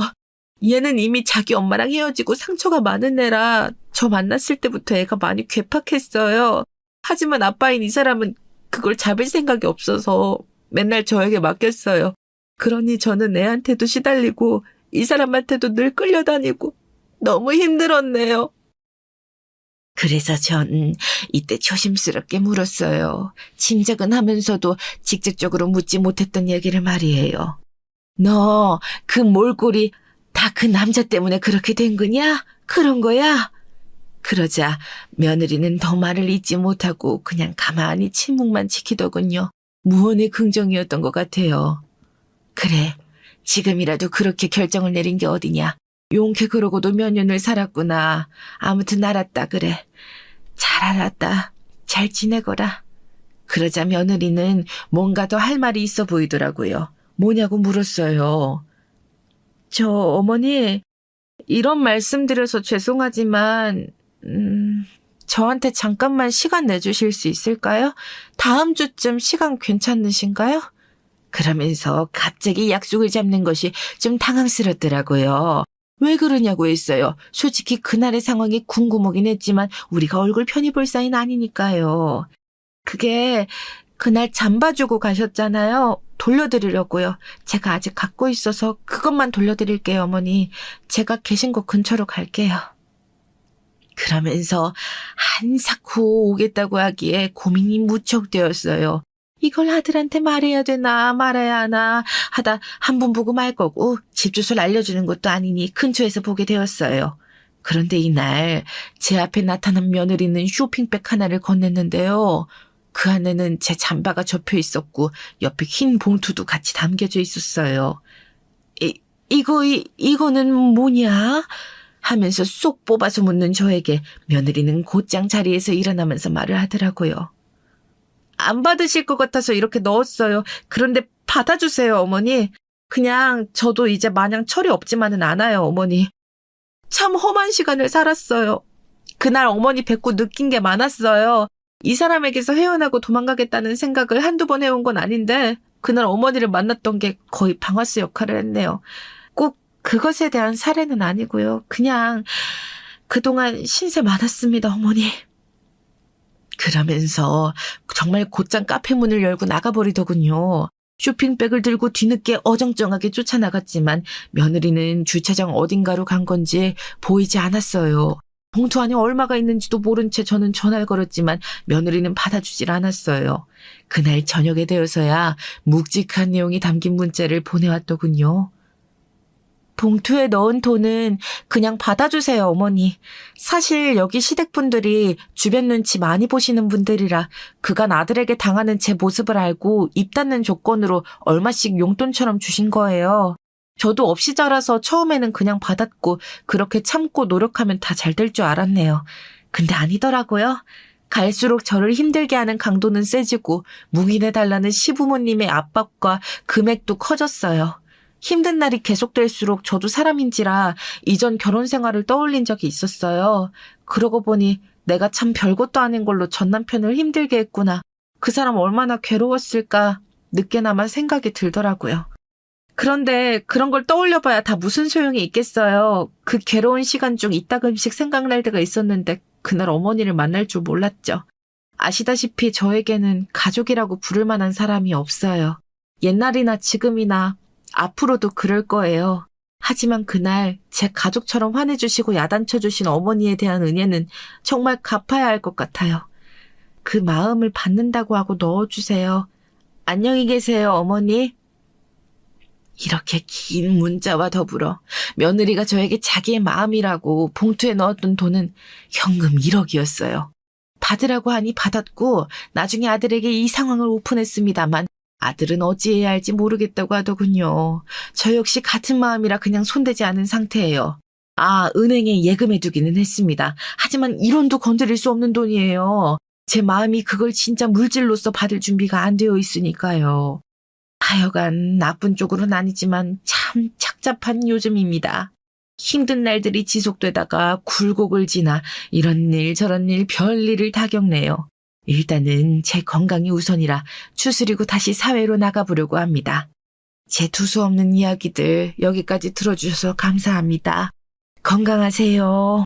얘는 이미 자기 엄마랑 헤어지고 상처가 많은 애라 저 만났을 때부터 애가 많이 괴팍했어요. 하지만 아빠인 이 사람은 그걸 잡을 생각이 없어서 맨날 저에게 맡겼어요. 그러니 저는 애한테도 시달리고 이 사람한테도 늘 끌려다니고 너무 힘들었네요. 그래서 전 이때 조심스럽게 물었어요. 짐작은 하면서도 직접적으로 묻지 못했던 얘기를 말이에요. 너 그 몰골이 다 그 남자 때문에 그렇게 된 거냐? 그런 거야? 그러자 며느리는 더 말을 잇지 못하고 그냥 가만히 침묵만 지키더군요. 무언의 긍정이었던 것 같아요. 그래, 지금이라도 그렇게 결정을 내린 게 어디냐. 용케 그러고도 몇 년을 살았구나. 아무튼 알았다 그래. 잘 알았다. 잘 지내거라. 그러자 며느리는 뭔가 더 할 말이 있어 보이더라고요. 뭐냐고 물었어요. 저 어머니, 이런 말씀드려서 죄송하지만 저한테 잠깐만 시간 내주실 수 있을까요? 다음 주쯤 시간 괜찮으신가요? 그러면서 갑자기 약속을 잡는 것이 좀 당황스럽더라고요. 왜 그러냐고 했어요. 솔직히 그날의 상황이 궁금하긴 했지만 우리가 얼굴 편히 볼 사이는 아니니까요. 그게 그날 잠봐주고 가셨잖아요. 돌려드리려고요. 제가 아직 갖고 있어서 그것만 돌려드릴게요, 어머니. 제가 계신 곳 근처로 갈게요. 그러면서 한삭 후 오겠다고 하기에 고민이 무척 되었어요. 이걸 아들한테 말해야 되나 말아야 하나 하다 한 번 보고 말 거고 집 주소를 알려주는 것도 아니니 근처에서 보게 되었어요. 그런데 이날 제 앞에 나타난 며느리는 쇼핑백 하나를 건넸는데요. 그 안에는 제 잠바가 접혀 있었고 옆에 흰 봉투도 같이 담겨져 있었어요. 이거는 뭐냐? 하면서 쏙 뽑아서 묻는 저에게 며느리는 곧장 자리에서 일어나면서 말을 하더라고요. 안 받으실 것 같아서 이렇게 넣었어요. 그런데 받아주세요, 어머니. 그냥 저도 이제 마냥 철이 없지만은 않아요, 어머니. 참 험한 시간을 살았어요. 그날 어머니 뵙고 느낀 게 많았어요. 이 사람에게서 헤어나고 도망가겠다는 생각을 한두 번 해온 건 아닌데 그날 어머니를 만났던 게 거의 방아쇠 역할을 했네요. 꼭 그것에 대한 사례는 아니고요. 그냥 그동안 신세 많았습니다, 어머니. 그러면서 정말 곧장 카페 문을 열고 나가버리더군요. 쇼핑백을 들고 뒤늦게 어정쩡하게 쫓아나갔지만 며느리는 주차장 어딘가로 간 건지 보이지 않았어요. 봉투 안에 얼마가 있는지도 모른 채 저는 전화를 걸었지만 며느리는 받아주질 않았어요. 그날 저녁에 되어서야 묵직한 내용이 담긴 문자를 보내왔더군요. 봉투에 넣은 돈은 그냥 받아주세요, 어머니. 사실 여기 시댁분들이 주변 눈치 많이 보시는 분들이라 그간 아들에게 당하는 제 모습을 알고 입 닫는 조건으로 얼마씩 용돈처럼 주신 거예요. 저도 없이 자라서 처음에는 그냥 받았고 그렇게 참고 노력하면 다 잘 될 줄 알았네요. 근데 아니더라고요. 갈수록 저를 힘들게 하는 강도는 세지고 묵인해달라는 시부모님의 압박과 금액도 커졌어요. 힘든 날이 계속될수록 저도 사람인지라 이전 결혼 생활을 떠올린 적이 있었어요. 그러고 보니 내가 참 별것도 아닌 걸로 전 남편을 힘들게 했구나. 그 사람 얼마나 괴로웠을까 늦게나마 생각이 들더라고요. 그런데 그런 걸 떠올려봐야 다 무슨 소용이 있겠어요. 그 괴로운 시간 중 이따금씩 생각날 때가 있었는데 그날 어머니를 만날 줄 몰랐죠. 아시다시피 저에게는 가족이라고 부를 만한 사람이 없어요. 옛날이나 지금이나 앞으로도 그럴 거예요. 하지만 그날 제 가족처럼 화내주시고 야단쳐주신 어머니에 대한 은혜는 정말 갚아야 할 것 같아요. 그 마음을 받는다고 하고 넣어주세요. 안녕히 계세요, 어머니. 이렇게 긴 문자와 더불어 며느리가 저에게 자기의 마음이라고 봉투에 넣었던 돈은 현금 1억이었어요. 받으라고 하니 받았고 나중에 아들에게 이 상황을 오픈했습니다만 아들은 어찌해야 할지 모르겠다고 하더군요. 저 역시 같은 마음이라 그냥 손대지 않은 상태예요. 은행에 예금해두기는 했습니다. 하지만 1원도 건드릴 수 없는 돈이에요. 제 마음이 그걸 진짜 물질로서 받을 준비가 안 되어 있으니까요. 하여간 나쁜 쪽으로는 아니지만 참 착잡한 요즘입니다. 힘든 날들이 지속되다가 굴곡을 지나 이런 일 저런 일 별일을 다 겪네요. 일단은 제 건강이 우선이라 추스리고 다시 사회로 나가보려고 합니다. 제 두서없는 이야기들 여기까지 들어주셔서 감사합니다. 건강하세요.